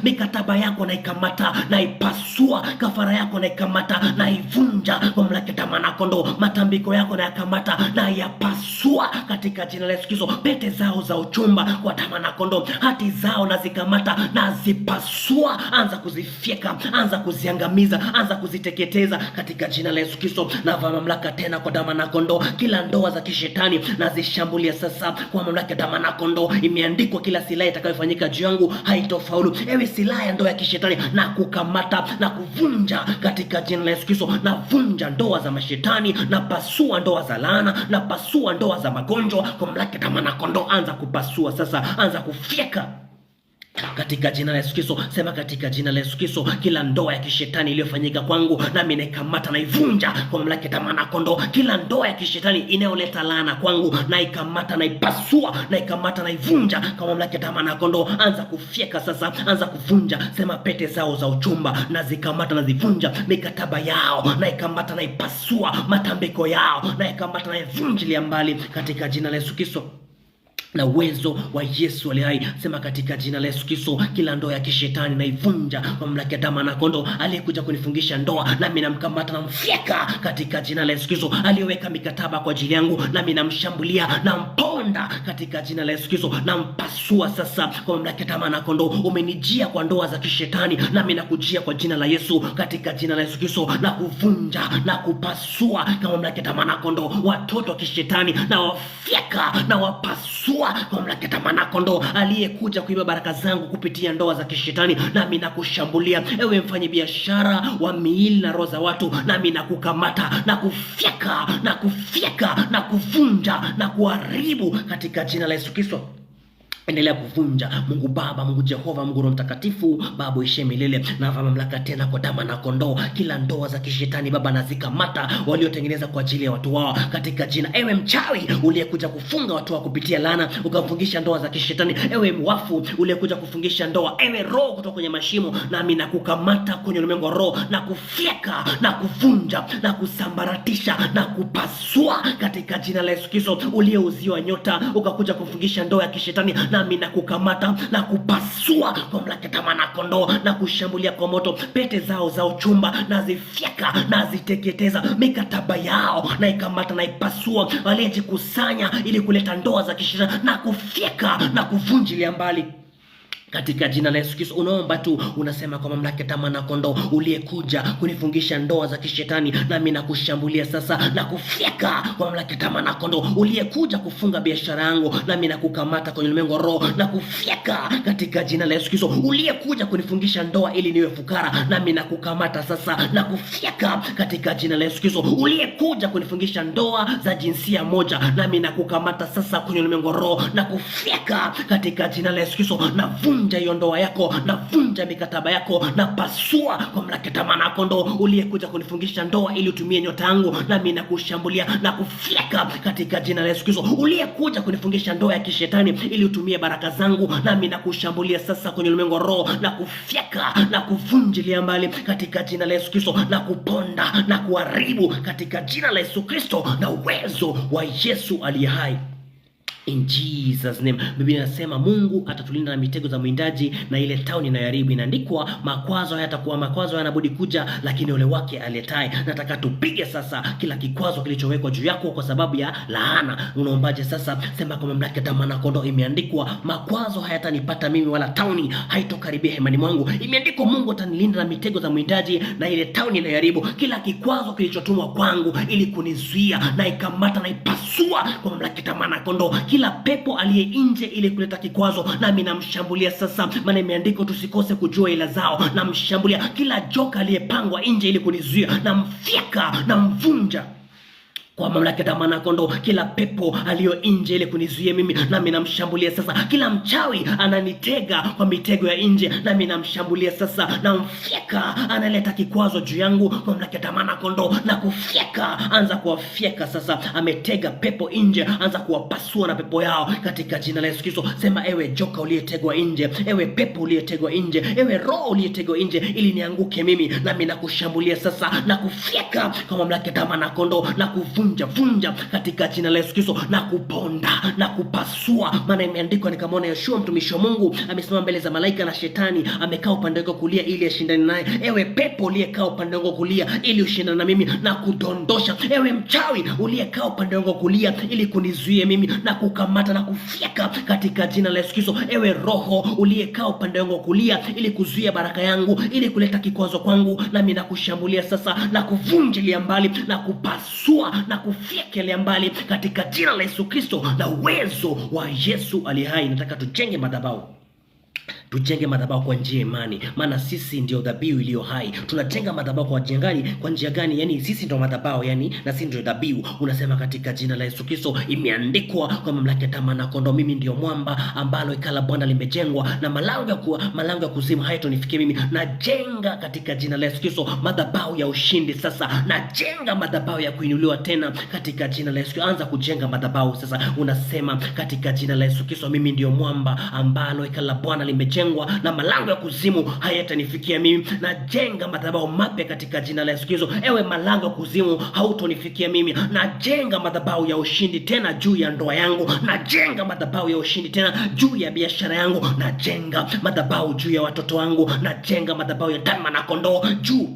mikataba yako, naikamata na ipasua, kafara yako naikamata na ivunja kwa mamlaka ya damu na kondoo, matambiko yako naikamata na yapasua katika jina la Yesu Kristo. Pete zao za uchumba kwa damu na kondoo, hati zao nazikamata na zipasua, anza kuzifyeka, anza kuziangamiza, anza kuziteketeza katika jina la Yesu Kristo. Na mamlaka tena kwa damu na kondoo, kila ndoa za kishetani nazishambulia sasa kwa mamlaka ya damu na kondoo. Imeandikwa, kila silaha itakayofanyika juu yangu haitofaulu. Ewe silaha ya ndoa ya kishetani, na kukamata na kuvunja katika jina la Yesu Kristo. Na vunja ndoa za mashetani, na pasua ndoa za laana, na pasua ndoa za magonjwa kwa mamlaka ya damu na kondoo. Anza kupasua sasa, anza kufyeka katika jina la Yesu Kristo. Sema katika jina la Yesu Kristo, kila ndoa ya kishetani iliyofanyika kwangu, nami naikamata na ivunja kwa mamlaka ya damu na kondoo. Kila ndoa ya kishetani inayoleta laana kwangu, naikamata na ipasua, naikamata na ivunja kwa mamlaka ya damu na kondoo. Anza kufyeka sasa, anza kuvunja. Sema pete zao za uchumba nazikamata na zivunja, mikataba yao naikamata na ipasua, matambiko yao naikamata na ivunjilia mbali katika jina la Yesu Kristo na uwezo wa Yesu aliye hai. Sema katika jina la Yesu Kristo, kila ndoa ya kishetani naivunja kwa mamlaka ya damu na kondoo. Aliyekuja kunifungisha ndoa, nami namkamata na mfyeka katika jina la Yesu Kristo. Aliyeweka mikataba kwa ajili yangu, nami namshambulia na mponda katika jina la Yesu Kristo. Nampasua sasa kwa mamlaka ya damu na kondoo. Umenijia kwa ndoa za kishetani, nami nakujia kwa jina la Yesu katika jina la Yesu Kristo, na kuvunja na kupasua kwa mamlaka ya damu na kondoo. Watoto wa kishetani na wafyeka na wapasua kwa mamlaka ya damu na kondoo. Aliyekuja kuiba baraka zangu kupitia ndoa za kishetani, nami nakushambulia. Ewe mfanye biashara wa miili na roho za watu, nami nakukamata na kufyeka na kufyeka na kuvunja na kuharibu katika jina la Yesu Kristo. Endelea kuvunja. Mungu Baba, Mungu Jehova, Mungu Roho Mtakatifu, Baba uishe milele. Na mamlaka tena kwa damu na kondoo, kila ndoa za kishetani Baba nazikamata, waliotengeneza kwa ajili ya watu wao katika jina. Ewe mchawi uliyekuja kufunga watu wao kupitia laana, ukafungisha ndoa za kishetani. Ewe mwafu uliyekuja kufungisha ndoa, ewe roho kutoka kwenye mashimo, nami nakukamata kwenye ulimwengu wa roho, na kufyeka na kuvunja na kusambaratisha na kupasua katika jina la Yesu Kristo. Uliyeuziwa nyota ukakuja kufungisha ndoa ya kishetani, nami nakukamata na kupasua kwa mamlaka ya damu na kondoo, na kushambulia kwa moto. Pete zao za uchumba nazifyeka na ziteketeza, mikataba yao na ikamata na ipasua. Waliojikusanya ili kuleta ndoa za kishetani, na kufyeka na kuvunjilia mbali katika jina la Yesu Kristo. Unaomba tu, unasema kwa mamlaka ya damu na kondoo, uliyekuja kunifungisha ndoa za kishetani, nami nakushambulia sasa na kufyeka kwa mamlaka ya damu na kondoo. Uliyekuja kufunga biashara yangu, nami nakukamata kwenye ulimwengu wa roho na kufyeka katika jina la Yesu Kristo. Uliyekuja kunifungisha ndoa ili niwe fukara, nami nakukamata sasa na kufyeka katika jina la Yesu Kristo. Uliyekuja kunifungisha ndoa za jinsia moja, nami nakukamata sasa kwenye ulimwengu wa roho na kufyeka katika jina la Yesu Kristo. Na vunja hiyo ndoa yako, na vunja mikataba yako, na pasua kwa mamlaka ya damu na kondoo. Uliyekuja kunifungisha ndoa ili utumie nyota yangu, nami nakushambulia na kufyeka katika jina la Yesu Kristo. Uliyekuja kunifungisha ndoa ya kishetani ili utumie baraka zangu, nami nakushambulia sasa kwenye ulimwengu wa roho na kufyeka na kuvunjilia mbali katika jina la Yesu Kristo, na kuponda na kuharibu katika jina la Yesu Kristo, na uwezo wa Yesu aliye hai. In Jesus name. Biblia inasema Mungu atatulinda na mitego za mwindaji na ile tauni inayoharibu. Inaandikwa makwazo hayatakuwa, makwazo yanabudi kuja, lakini ole wake aletaye. Nataka tupige sasa kila kikwazo kilichowekwa juu yako kwa sababu ya laana. Unaombaje sasa? Sema kwa mamlaka ya mwana kondoo, imeandikwa makwazo hayatanipata mimi, wala tauni haitokaribia hemani mwangu. Imeandikwa Mungu atanilinda na mitego za mwindaji na ile tauni inayoharibu. Kila kikwazo kilichotumwa kwangu ili kunizuia, na ikamata na ipasua kwa mamlaka ya mwana kondoo. Kila pepo aliye nje ili kuleta kikwazo, nami namshambulia sasa, maana imeandikwa tusikose kujua ila zao. Namshambulia kila joka aliyepangwa nje ili kunizuia, namfyeka, namvunja kwa mamlaka ya mwana kondoo. Kila pepo aliyo nje ile kunizuia mimi, nami namshambulia sasa. Kila mchawi ananitega kwa mitego ya nje, nami namshambulia sasa, namfyeka. Analeta kikwazo juu yangu kwa mamlaka ya mwana kondoo, na kufyeka. Anza kuwafyeka sasa. Ametega pepo nje, anza kuwapasua na pepo yao katika jina la Yesu Kristo. Sema, ewe joka uliyetegwa nje, ewe pepo uliyetegwa nje, ewe roho uliyetegwa nje ili nianguke mimi, nami nakushambulia sasa, na kufyeka kwa mamlaka ya mwana kondoo, na kuvunja vunja katika jina la Yesu Kristo, na kuponda na kupasua. Maana imeandikwa, nikamwona Yoshua mtumishi wa Mungu amesimama mbele za malaika, na shetani amekaa upande wake kulia ili ashindane naye. Ewe pepo uliyekaa upande wako kulia ili ushindane na mimi, na kudondosha. Ewe mchawi uliyekaa upande wako kulia ili kunizuie mimi, na kukamata na kufyeka katika jina la Yesu Kristo. Ewe roho uliyekaa upande wako kulia ili kuzuia baraka yangu, ili kuleta kikwazo kwangu, nami nakushambulia sasa, na kuvunjilia mbali, na kupasua na kufyekelea mbali katika jina la Yesu Kristo na uwezo wa Yesu aliye hai. Nataka tujenge madhabahu. Tujenge madhabahu kwa njia ya imani, maana sisi ndio dhabihu iliyo hai. Tunajenga madhabahu kwa njia gani? Kwa njia gani? Yani sisi ndio madhabahu, yani na sisi ndio dhabihu. Unasema katika jina la Yesu Kristo, imeandikwa kwa mamlaka ya mwana kondoo, mimi ndio mwamba ambalo hekalu Bwana limejengwa, na malango ya kuzimu hayatonifikia mimi. Najenga katika jina la Yesu Kristo madhabahu ya ushindi sasa. Najenga madhabahu ya kuinuliwa tena katika jina la Yesu Kristo. Anza kujenga madhabahu sasa. Unasema katika jina la Yesu Kristo, mimi ndio mwamba ambalo hekalu Bwana limejengwa, na malango ya kuzimu hayatanifikia mimi. Najenga madhabahu mapya katika jina la Yesu Kristo. Ewe malango ya kuzimu hautonifikia mimi. Najenga madhabahu ya ushindi tena juu ya ndoa yangu. Najenga madhabahu ya ushindi tena juu ya biashara yangu. Najenga madhabahu juu ya watoto wangu. Najenga madhabahu ya damu na kondoo juu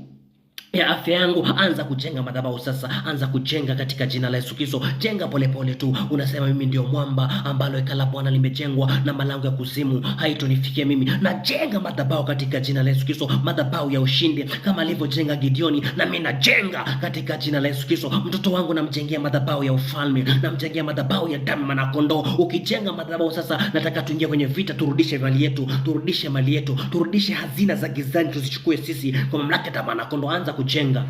ya afya yangu. Anza kujenga madhabahu sasa. Anza kujenga katika jina la Yesu Kristo. Jenga polepole tu. Unasema mimi ndio mwamba ambalo hekalu Bwana limejengwa, na malango ya kuzimu haitonifikia mimi. Najenga madhabahu katika jina la Yesu Kristo, madhabahu ya ushindi kama alivyojenga Gideoni, na mimi najenga katika jina la Yesu Kristo. Mtoto wangu namjengea madhabahu ya ufalme, namjengea madhabahu ya damu na kondoo. Ukijenga madhabahu sasa, nataka tuingie kwenye vita. Turudishe mali yetu, turudishe mali yetu, turudishe hazina za gizani, tuzichukue sisi kwa mamlaka ya damu na kondoo. Anza kujenga.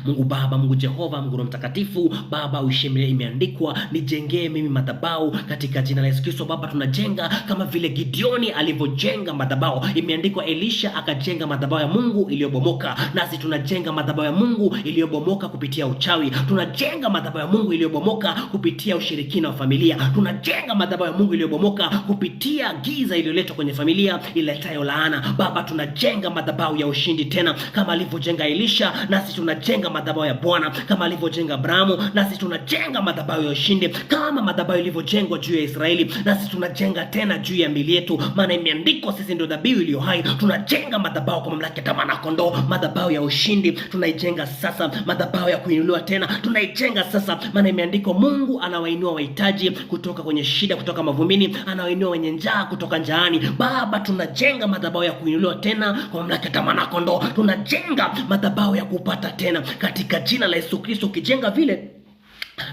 Mungu Baba, Mungu Jehova, Mungu Mtakatifu, Baba uishimilie. Imeandikwa nijengee mimi madhabahu katika jina la Yesu Kristo. Baba, tunajenga kama vile Gideoni alivyojenga madhabahu. Imeandikwa Elisha akajenga madhabahu ya Mungu iliyobomoka, nasi tunajenga madhabahu ya Mungu iliyobomoka kupitia uchawi. Tunajenga madhabahu ya Mungu iliyobomoka kupitia ushirikina wa familia. Tunajenga madhabahu ya Mungu iliyobomoka kupitia giza iliyoletwa kwenye familia iletayo laana. Baba, tunajenga madhabahu ya ushindi tena kama alivyojenga Elisha, nasi tunajenga madhabahu ya Bwana kama alivyojenga Abrahamu, nasi tunajenga madhabahu ya ushindi kama madhabahu ilivyojengwa juu ya Israeli. Nasi tunajenga tena juu ya miili yetu, maana imeandikwa sisi ndio dhabihu iliyo hai. Tunajenga madhabahu kwa mamlaka ya mwana kondoo, madhabahu ya ushindi tunaijenga sasa. Madhabahu ya kuinuliwa tena tunaijenga sasa, maana imeandikwa Mungu anawainua wahitaji kutoka kwenye shida, kutoka mavumbini, anawainua wenye njaa kutoka njaani. Baba, tunajenga madhabahu ya kuinuliwa tena kwa mamlaka ya mwana kondoo. Tunajenga madhabahu ya kupata tena katika jina la Yesu Kristo. Ukijenga vile,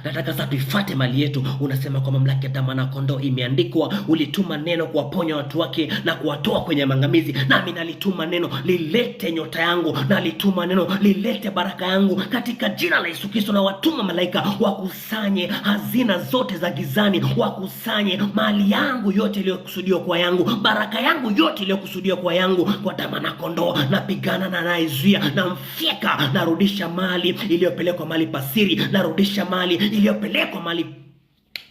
nataka sasa tuifuate mali yetu. Unasema kwa mamlaka ya damu na kondoo, imeandikwa ulituma neno kuwaponya watu wake na kuwatoa kwenye maangamizi. Nami nalituma neno lilete nyota yangu, nalituma neno lilete baraka yangu katika jina la Yesu Kristo. Na watuma malaika wakusanye hazina zote za gizani, wakusanye mali yangu yote iliyokusudiwa kwa yangu, baraka yangu yote iliyokusudiwa kwa yangu. Kwa damu na kondoo napigana na naizuia, namfyeka, narudisha mali iliyopelekwa mali pasiri, narudisha mali iliyopelekwa mali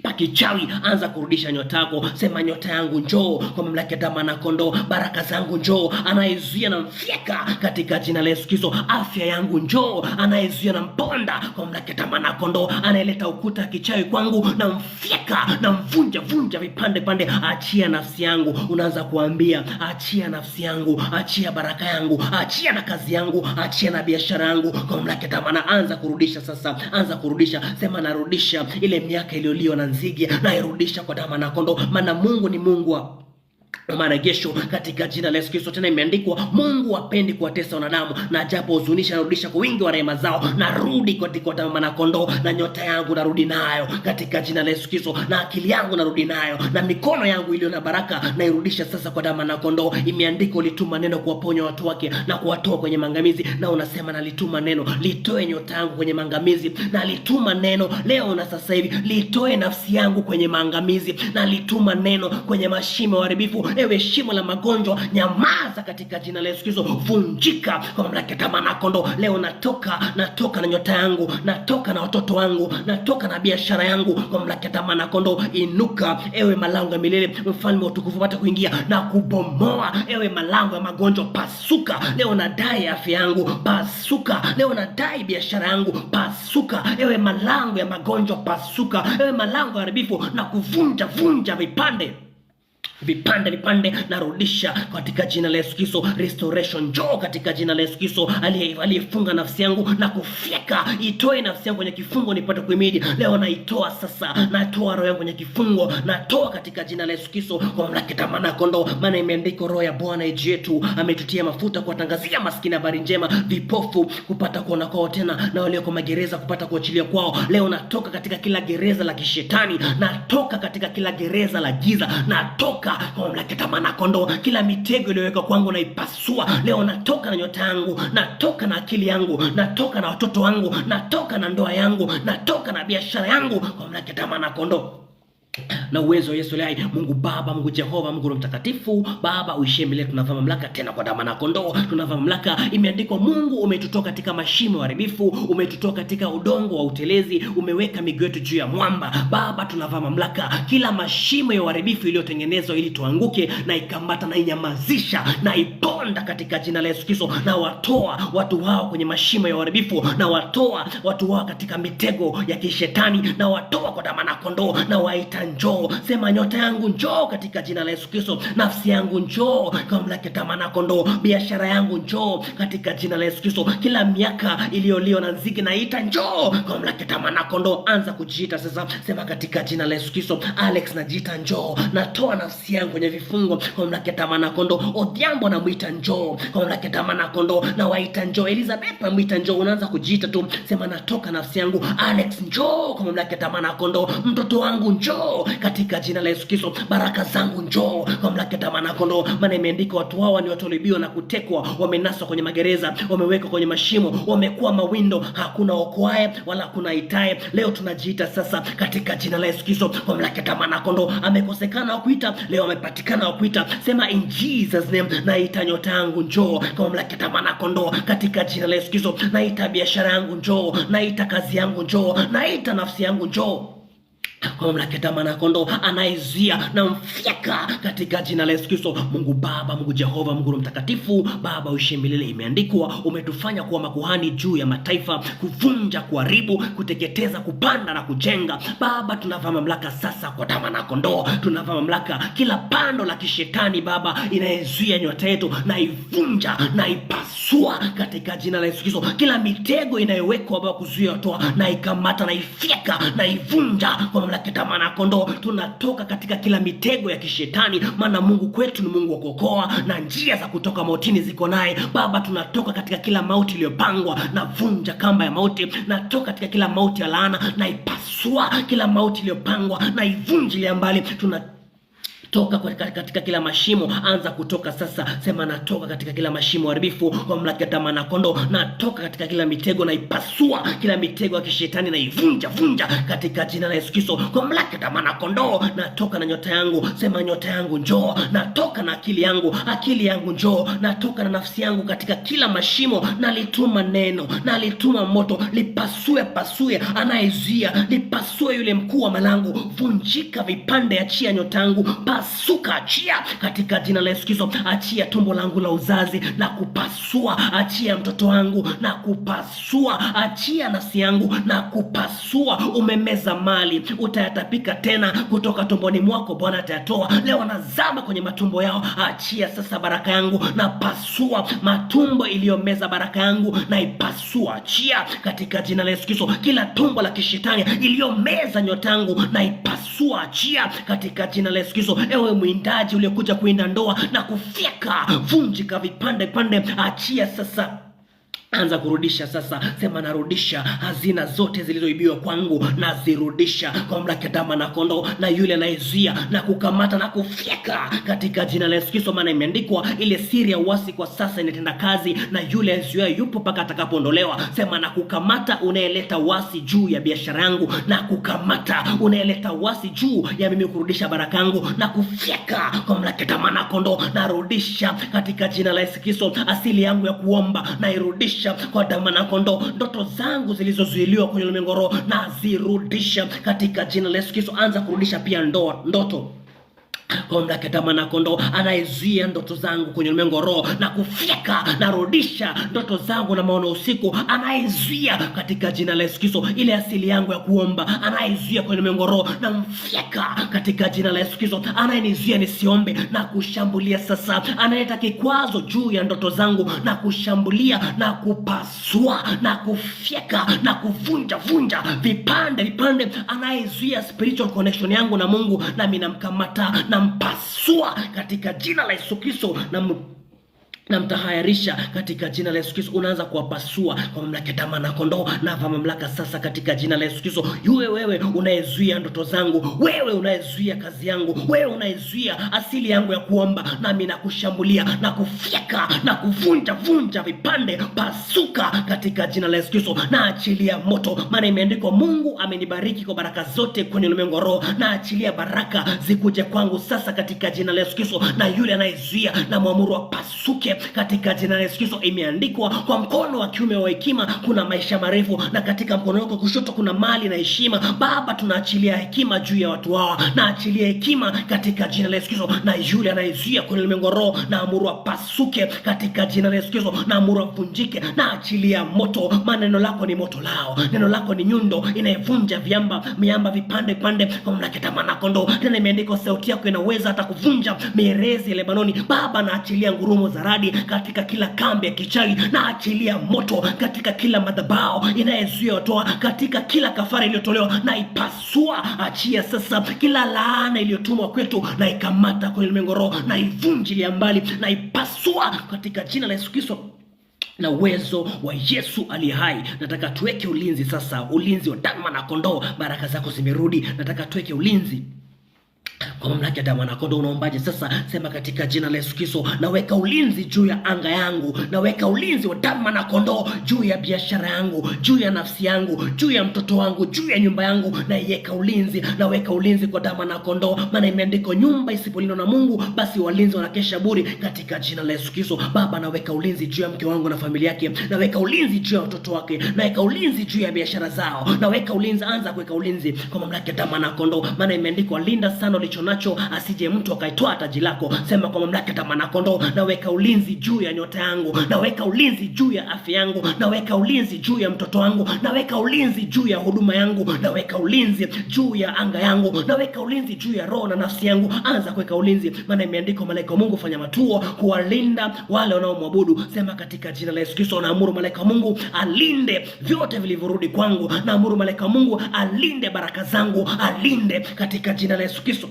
Pakichawi, anza kurudisha nyota yako. Sema nyota yangu njoo kwa mamlaka ya damu na kondoo. Baraka zangu njoo, anayezuia na mfyeka katika jina la Yesu Kristo. Afya yangu njoo, anayezuia na mponda kwa mamlaka ya damu na kondoo. Anayeleta ukuta kichawi kwangu na mfyeka na vunja vipande pande. Achia nafsi yangu. Unaanza kuambia achia nafsi yangu, achia baraka yangu, achia na kazi yangu, achia na biashara yangu kwa mamlaka ya damu. Anza kurudisha sasa, anza kurudisha. Sema narudisha ile miaka iliyoliwa na nzige, nairudisha kwa damu na kondoo, maana Mungu ni Mungu wa marejesho katika jina la Yesu Kristo. Tena imeandikwa Mungu hapendi kuwatesa wanadamu, na japo huzunisha narudisha kwa wingi wa rehema zao. Narudi katika damu na kondoo, na nyota yangu narudi nayo katika jina la Yesu Kristo, na akili yangu narudi nayo, na mikono yangu iliyo na baraka nairudisha sasa kwa damu na kondoo. Imeandikwa lituma neno kuwaponya watu wake na kuwatoa kwenye mangamizi, na unasema nalituma neno litoe nyota yangu kwenye mangamizi. Na lituma neno leo na sasa hivi litoe nafsi yangu kwenye mangamizi, na lituma neno kwenye mashimo ya uharibifu. Ewe shimo la magonjwa, nyamaza katika jina la Yesu Kristo. Vunjika kwa mamlaka ya damu na kondoo. Leo natoka na nyota yangu, natoka na watoto wangu, natoka na biashara yangu kwa mamlaka ya damu na kondoo. Inuka ewe malango ya milele, mfalme wa utukufu pata kuingia na kubomoa. Ewe malango ya magonjwa, pasuka. Leo nadai afya yangu, pasuka. Leo nadai biashara yangu, pasuka. Ewe malango ya magonjwa, pasuka. Ewe malango ya uharibifu na kuvunja vipande narudisha katika jina la Yesu Kristo. Restoration njoo katika jina la Yesu Kristo. Aliyefunga nafsi yangu na kufyeka, itoe nafsi yangu kwenye kifungo nipate kuimidi. Leo naitoa sasa, natoa roho yangu kwenye kifungo, natoa katika jina la Yesu Kristo kwa mamlaka ya damu na kondoo. Maana imeandikwa roho ya Bwana ije yetu, ametutia mafuta kuwatangazia maskini habari njema, vipofu kupata kuona kwao tena, na walioko magereza kupata kuachilia kwao. Leo natoka katika kila gereza la kishetani, natoka katika kila gereza la giza, natoka kwa mamlaka ya damu na kondoo. Kila mitego iliyoweka kwangu naipasua leo. Natoka na nyota yangu, natoka na akili yangu, natoka na watoto wangu, natoka na ndoa yangu, natoka na biashara yangu kwa mamlaka ya damu na kondoo na uwezo wa Yesu lai. Mungu Baba, Mungu Jehova, Mungu Roho Mtakatifu, Baba uishie milele. Tunavaa mamlaka tena kwa damu na kondoo. Tunavaa mamlaka. Imeandikwa Mungu umetutoa katika mashimo ya uharibifu, umetutoa katika udongo wa utelezi, umeweka miguu yetu juu ya mwamba. Baba tunavaa mamlaka. Kila mashimo ya uharibifu iliyotengenezwa ili tuanguke, na ikamata na inyamazisha na iponda katika jina la Yesu Kristo. Na watoa watu wao kwenye mashimo ya uharibifu, na watoa watu wao katika mitego ya kishetani, na watoa kwa damu na kondoo, na waita njoo. Sema nyota yangu njoo katika jina la Yesu Kristo. Nafsi yangu njoo kwa mamlaka ya damu na kondoo. Biashara yangu njoo katika jina la Yesu Kristo. Kila miaka iliyoliwa na nzige naita njoo kwa mamlaka ya damu na kondoo. Anza kujiita sasa. Sema katika jina la Yesu Kristo. Alex najiita njoo. Natoa nafsi yangu kwenye vifungo kwa mamlaka ya damu na kondoo. Odhiambo namuita njoo kwa mamlaka ya damu na kondoo. Na waita njoo. Elizabeth namuita njoo. Unaanza kujiita tu. Sema natoka nafsi yangu. Alex njoo kwa mamlaka ya damu na kondoo. Mtoto wangu njoo katika jina la Yesu Kristo. Baraka zangu njoo kwa mamlaka ya damu na kondoo. Maana imeandikwa watu hawa ni watu walibiwa na kutekwa, wamenaswa kwenye magereza, wamewekwa kwenye mashimo, wamekuwa mawindo, hakuna okoaye wala hakuna aitaye. Leo tunajiita sasa katika jina la Yesu Kristo kwa mamlaka ya damu na kondoo. Amekosekana wa kuita, leo amepatikana wa kuita. Sema in Jesus name. Naita nyota yangu njoo kwa mamlaka ya damu na kondoo katika jina la Yesu Kristo. Naita biashara yangu njoo, naita kazi yangu njoo, naita nafsi yangu njoo kwa mamlaka ya damu na kondoo. Anayezuia na mfyeka katika jina la Yesu Kristo. Mungu Baba, Mungu Jehova, Mungu Roho Mtakatifu, Baba uishi milele. Imeandikwa umetufanya kuwa makuhani juu ya mataifa, kuvunja, kuharibu, kuteketeza, kupanda na kujenga. Baba tunavaa mamlaka sasa kwa damu na kondoo. Tunavaa mamlaka. Kila pando la kishetani Baba inayezuia nyota yetu na ivunja na ipasua katika jina la Yesu Kristo. Kila mitego inayowekwa Baba kuzuia watu na ikamata na ifyeka na ivunja kwa mamlaka ya damu na kondoo. Tunatoka katika kila mitego ya kishetani, maana Mungu kwetu ni Mungu wa kuokoa, na njia za kutoka mautini ziko naye. Baba tunatoka katika kila mauti iliyopangwa, na vunja kamba ya mauti. Natoka katika kila mauti ya laana na ipasua kila mauti iliyopangwa na ivunjilia mbali. Toka katika kila mashimo, anza kutoka sasa. Sema natoka katika kila mashimo haribifu kwa mamlaka ya damu na kondoo. Natoka katika kila mitego, na ipasua kila mitego ya kishetani, na ivunja katika jina la Yesu Kristo kwa mamlaka ya damu na kondoo. Natoka na nyota yangu, sema nyota yangu njoo. Natoka na akili yangu njoo. Natoka na nafsi yangu katika kila mashimo, nalituma neno, nalituma moto, lipasue anayezuia, lipasue yule mkuu wa malango. Vunjika vipande, achia nyota yangu, pasuka, achia katika jina la Yesu Kristo. Achia tumbo langu la uzazi na kupasua, achia mtoto wangu na kupasua, achia nafsi yangu na kupasua. Umemeza mali, utayatapika tena kutoka tumboni mwako, Bwana atayatoa leo. Nazama kwenye matumbo yao, achia sasa baraka yangu na pasua matumbo iliyomeza baraka yangu, na ipasua, achia katika jina la Yesu Kristo. Kila tumbo la kishetani iliyomeza nyota yangu, na ipasua, achia katika jina la Yesu Kristo. Ewe mwindaji uliokuja kuinda ndoa na kufyeka, vunjika vipande, achia sasa. Anza kurudisha sasa. Sema narudisha hazina zote zilizoibiwa kwangu, nazirudisha kwa mamlaka ya damu na kondoo. Na yule anayezuia na kukamata na kufyeka katika jina la Yesu Kristo, maana imeandikwa ile siri ya uasi kwa sasa inatenda kazi, na yule azuia yupo mpaka atakapoondolewa. Sema na kukamata unayeleta uasi juu ya biashara yangu, na kukamata unayeleta uasi juu ya mimi kurudisha baraka yangu, na kufyeka kwa mamlaka ya damu na kondoo. Narudisha katika jina la Yesu Kristo asili yangu ya kuomba, na irudisha kwa damu na kondoo. Ndoto zangu zilizozuiliwa kwenye ulimwengu roho, na zirudisha katika jina la Yesu Kristo. Anza kurudisha pia ndoto kwa mamlaka ya damu na kondoo. Anayezuia ndoto zangu kwenye ulimwengu roho na kufyeka, narudisha ndoto zangu na maono usiku. Anayezuia katika jina la Yesu Kristo ile asili yangu ya kuomba, anayezuia kwenye ulimwengu roho na mfyeka katika jina la Yesu Kristo. Anayenizuia nisiombe na kushambulia sasa. Anayeta kikwazo juu ya ndoto zangu na kushambulia na kupasua na kufyeka na kuvunja vipande. Anayezuia spiritual connection yangu na Mungu, nami namkamata na mpasua katika jina la Yesu Kristo, na mtahayarisha katika jina la Yesu Kristo. Unaanza kuwapasua kwa mamlaka ya damu na kondoo, na va mamlaka sasa katika jina la Yesu Kristo. Wewe unayezuia ndoto zangu, wewe unayezuia kazi yangu, wewe unayezuia asili yangu ya kuomba, nami nakushambulia na kufyeka na kuvunja vipande. Pasuka katika jina la Yesu Kristo, na achilia moto, maana imeandikwa Mungu amenibariki kwa baraka zote kwenye ulimwengu wa roho. Na achilia baraka zikuje kwangu sasa katika jina la Yesu Kristo. Na yule anayezuia na muamuru apasuke katika jina la Yesu Kristo. Imeandikwa kwa mkono wa kiume wa hekima kuna maisha marefu, na katika mkono wako kushoto kuna mali na heshima. Baba, tunaachilia hekima juu ya watu hawa, na achilia hekima katika jina la Yesu Kristo. Na yule anayezuia kwenye ulimwengu wa roho, na amuru apasuke katika jina la Yesu Kristo, na amuru avunjike. Na achilia moto, maana neno lako ni moto lao, neno lako ni nyundo inayevunja miamba vipande kwa mamlaka ya damu na kondoo. Tena imeandikwa sauti yako inaweza hata kuvunja mierezi ya Lebanoni. Baba, na achilia ngurumo za radi katika kila kambi ya kichawi, na achilia moto katika kila madhabahu inayezuia watoa, katika kila kafara iliyotolewa, na ipasua. Achia sasa kila laana iliyotumwa kwetu, na ikamata kwenye ulimwengu roho, na ivunjilia mbali, na ipasua katika jina la Yesu Kristo na uwezo wa Yesu aliye hai. Nataka tuweke ulinzi sasa, ulinzi wa damu na kondoo. Baraka zako zimerudi, nataka tuweke ulinzi kwa mamlaka ya damu na kondoo. Unaombaje sasa? Sema katika jina la Yesu Kristo, naweka ulinzi juu ya anga yangu, naweka ulinzi wa damu na kondoo juu ya biashara yangu, juu ya nafsi yangu, juu ya mtoto wangu, juu ya nyumba yangu. Naweka ulinzi, naweka ulinzi kwa damu na kondoo, maana imeandikwa nyumba isipolindwa na Mungu basi walinzi wanakesha bure. Katika jina la Yesu Kristo, Baba, naweka ulinzi juu ya mke wangu na familia yake, naweka ulinzi juu ya watoto wake, naweka ulinzi juu ya biashara zao, naweka ulinzi. Anza kuweka ulinzi kwa mamlaka ya damu na kondoo, maana imeandikwa linda sana ulicho nacho, asije mtu akaitoa taji lako. Sema kwa mamlaka ya damu na kondoo, naweka ulinzi juu ya nyota yangu, naweka ulinzi juu ya afya yangu, naweka ulinzi juu ya mtoto wangu, naweka ulinzi juu ya huduma yangu, naweka ulinzi juu ya anga yangu, naweka ulinzi juu ya roho na nafsi yangu. Anza kuweka ulinzi, maana imeandikwa malaika wa Mungu fanya matuo kuwalinda wale wanaomwabudu. Sema katika jina la Yesu Kristo, naamuru malaika wa Mungu alinde vyote vilivyorudi kwangu, naamuru malaika wa Mungu alinde baraka zangu, alinde katika jina la Yesu Kristo.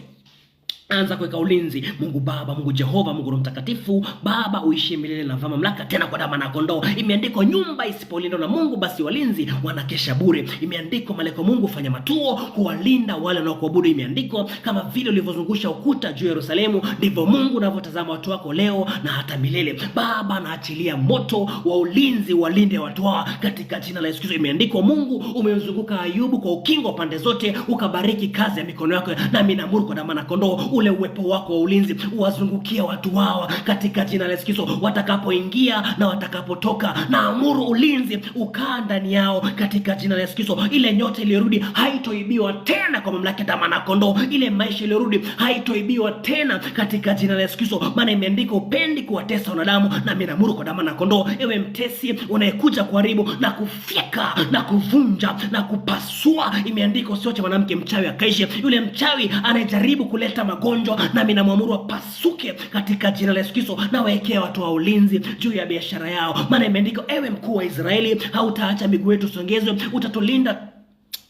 Anza kuweka ulinzi. Mungu Baba, Mungu Jehova, Mungu Roho Mtakatifu, Baba uishi milele na vama mamlaka tena kwa damu na kondoo. Imeandikwa nyumba isipolindwa na Mungu basi walinzi wanakesha bure. Imeandikwa malaika Mungu fanya matuo kuwalinda wale wanaokuabudu. Imeandikwa kama vile ulivyozungusha ukuta juu ya Yerusalemu ndivyo Mungu anavyotazama watu wako leo na hata milele. Baba, naachilia moto wa ulinzi walinde watu hawa katika jina la Yesu Kristo. Imeandikwa Mungu umemzunguka Ayubu kwa ukingo pande zote, ukabariki kazi ya mikono yako, nami naamuru kwa damu na kondoo ule uwepo wako wa ulinzi uwazungukia watu hawa katika jina la Yesu Kristo. Watakapoingia na watakapotoka, naamuru ulinzi ukaa ndani yao katika jina la Yesu Kristo. Ile nyota iliyorudi haitoibiwa tena kwa mamlaka ya damu na kondoo. Ile maisha iliyorudi haitoibiwa tena katika jina la Yesu Kristo, maana imeandikwa upendi kuwatesa wanadamu, na mimi naamuru kwa damu na kondoo. Ewe mtesi unayekuja kuharibu na kufyeka na kuvunja na kupasua, imeandikwa usiache mwanamke mchawi akaishi. Yule mchawi anayejaribu kuleta magonjwa, na mimi namwamuru apasuke katika jina la Yesu Kristo. Na waekea watu wa ulinzi juu ya biashara yao, maana imeandikwa ewe mkuu wa Israeli, hautaacha miguu yetu songezwe, utatulinda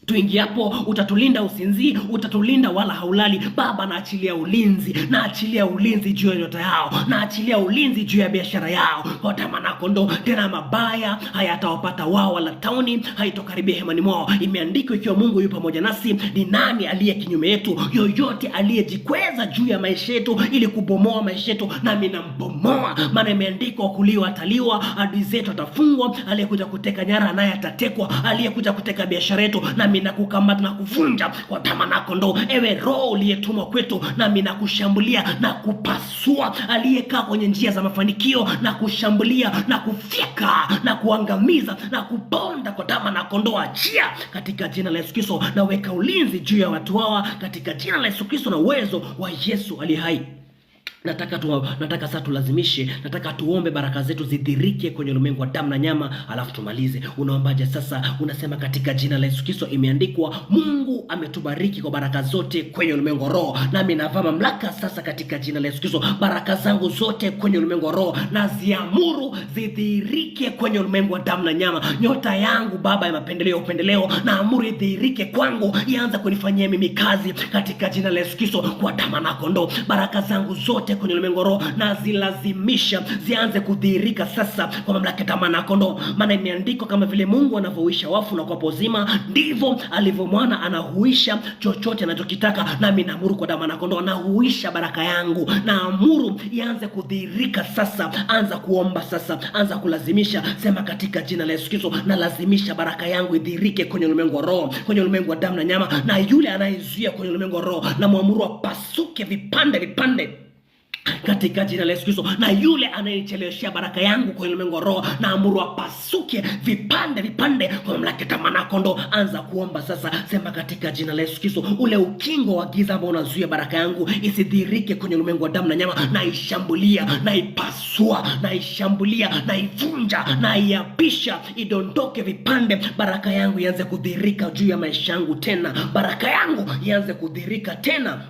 tuingiapo, utatulinda usinzi, utatulinda wala haulali. Baba, naachilia ulinzi, naachilia ulinzi juu ya nyota yao, naachilia ulinzi juu ya biashara yao kwa damu na kondoo. Tena mabaya hayatawapata wao, wala tauni haitokaribia hemani mwao. Imeandikwa ikiwa Mungu yu pamoja nasi, ni nani aliye kinyume yetu? Yoyote aliyejikweza juu ya maisha yetu ili kubomoa maisha yetu, nami nambomoa. Maana imeandikwa kuliwa ataliwa, adui zetu atafungwa, aliyekuja kuteka nyara naye atatekwa, aliyekuja kuteka biashara yetu nami nakukamata na kuvunja kwa damu na kondoo. Ewe roho uliyetumwa kwetu, nami nakushambulia na kupasua aliyekaa kwenye njia za mafanikio, na kushambulia na kufyeka na kuangamiza na kuponda kwa damu na kondoo. Achia katika jina la Yesu Kristo, na weka ulinzi juu ya watu hawa katika jina la Yesu Kristo na uwezo wa Yesu aliye hai. Nataka sasa tulazimishe, nataka tuombe baraka zetu zidhirike kwenye ulimwengu wa damu na nyama, alafu tumalize. Unaombaje sasa? Unasema katika jina la Yesu Kristo, imeandikwa Mungu ametubariki kwa baraka zote kwenye ulimwengu wa roho, nami navaa mamlaka sasa katika jina la Yesu Kristo. Baraka zangu zote kwenye ulimwengu wa roho na ziamuru zidhirike kwenye ulimwengu wa damu na nyama. Nyota yangu Baba ya mapendeleo, upendeleo, na amuru idhirike kwangu, ianze kunifanyia mimi kazi katika jina la Yesu Kristo kwa damu na kondoo. Baraka zangu zote kwenye ulimwengu roho na zilazimisha zianze kudhihirika sasa kwa mamlaka ya damu na kondoo. Maana imeandikwa kama vile Mungu anavyohuisha wafu na kuwapa uzima, ndivyo alivyo mwana anahuisha chochote anachokitaka. Nami naamuru kwa damu na kondoo, nahuisha baraka yangu, naamuru ianze kudhihirika sasa. Anza kuomba sasa, anza kulazimisha, sema katika jina la Yesu Kristo, na lazimisha baraka yangu idhihirike kwenye ulimwengu wa roho, kwenye ulimwengu wa damu na nyama. Na yule anayezuia kwenye ulimwengu wa roho, na muamuru apasuke vipande vipande katika jina la Yesu Kristo. Na yule anayenicheleweshia baraka yangu kwa ulimwengu wa roho, na amuru apasuke vipande vipande kwa mamlaka ya damu na kondoo. Anza kuomba sasa, sema katika jina la Yesu Kristo, ule ukingo wa giza ambao unazuia baraka yangu isidhirike kwenye ulimwengu wa damu na nyama, na ishambulia, na ipasua, na ishambulia, na ivunja, na iapisha, idondoke vipande. Baraka yangu ianze kudhirika juu ya maisha yangu tena, baraka yangu ianze kudhirika tena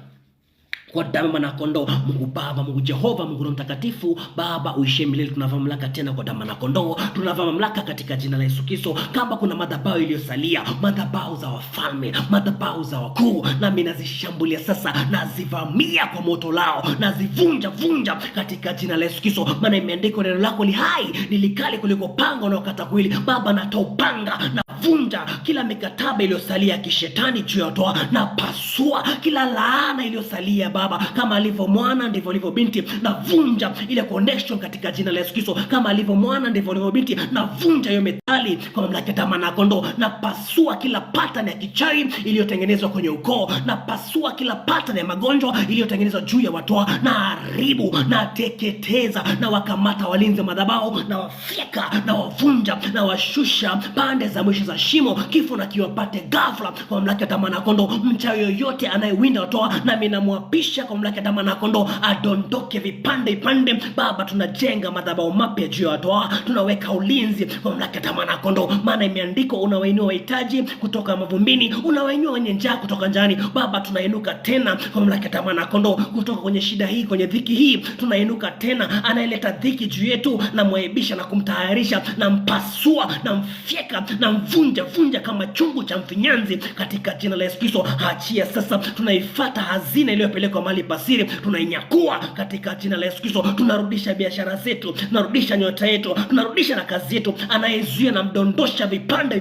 kwa damu na kondoo. Mungu Baba, Mungu Jehova, Mungu Roho Mtakatifu, Baba uishe milele. Tunavaa mamlaka tena kwa damu na kondoo, tunavaa mamlaka katika jina la Yesu Kristo. Kama kuna madhabahu iliyosalia, madhabahu za wafalme, madhabahu za wakuu, nami nazishambulia sasa, nazivamia kwa moto lao, nazivunja katika jina la Yesu Kristo. Maana imeandikwa neno lako li hai, ni likali kuliko panga unaokata kuwili. Baba, natoa upanga na vunja kila mikataba iliyosalia ya kishetani juu ya watu, na pasua kila laana iliyosalia Baba. Kama alivyo mwana ndivyo alivyo binti, na vunja ile connection katika jina la Yesu Kristo. Kama alivyo mwana ndivyo alivyo binti, na vunja hiyo methali kwa mamlaka ya damu na kondoo. Na pasua kila pattern ya kichawi iliyotengenezwa kwenye ukoo, na pasua kila pattern ya magonjwa iliyotengenezwa juu ya watu, na haribu na teketeza, na wakamata walinzi madhabahu, na wafyeka na wavunja na washusha pande za mwisho za shimo, kifo na kiwapate ghafla kwa mamlaka ya damu na kondoo. Mchawi yoyote anayewinda watu, nami namwapisha kwa mamlaka ya damu na kondoo, adondoke vipande vipande. Baba, tunajenga madhabahu mapya juu ya watu, tunaweka ulinzi kwa mamlaka ya damu na kondoo. Maana imeandikwa unawainua wahitaji kutoka mavumbini, unawainua wenye njaa kutoka njani. Baba, tunainuka tena kwa mamlaka ya damu na kondoo, kutoka kwenye shida hii, kwenye dhiki hii, tunainuka tena. Anayeleta dhiki juu yetu, na mwaibisha na kumtahayarisha, na mpasua na mfyeka na tunaivunja kama chungu cha mfinyanzi katika jina la Yesu Kristo. Achia sasa, tunaifuata hazina iliyopelekwa mahali pasiri, tunainyakua katika jina la Yesu Kristo. Tunarudisha biashara zetu, tunarudisha nyota yetu, tunarudisha na kazi yetu. Anayezuia na mdondosha vipande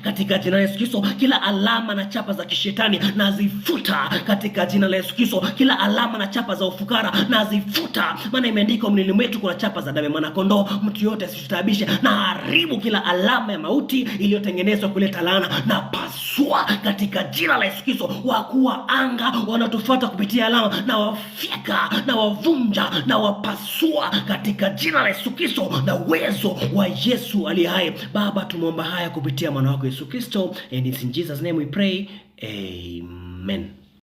katika jina la Yesu Kristo. Kila alama na chapa za kishetani nazifuta katika jina la Yesu Kristo. Kila alama na chapa za ufukara nazifuta, maana imeandikwa mwilini mwetu kuna chapa za damu ya mwana kondoo. Mtu yote asitutabishe. Na haribu kila alama ya mauti iliyotengenezwa kuleta laana, na pasua katika jina la Yesu Kristo. Wakuu wa anga wanatufuata kupitia alama, na wafika na wavunja na wapasua katika jina la Yesu Kristo na uwezo wa Yesu aliye hai. Baba, tumeomba haya kupitia mwana wako Yesu Kristo, and it's in Jesus name we pray. Amen.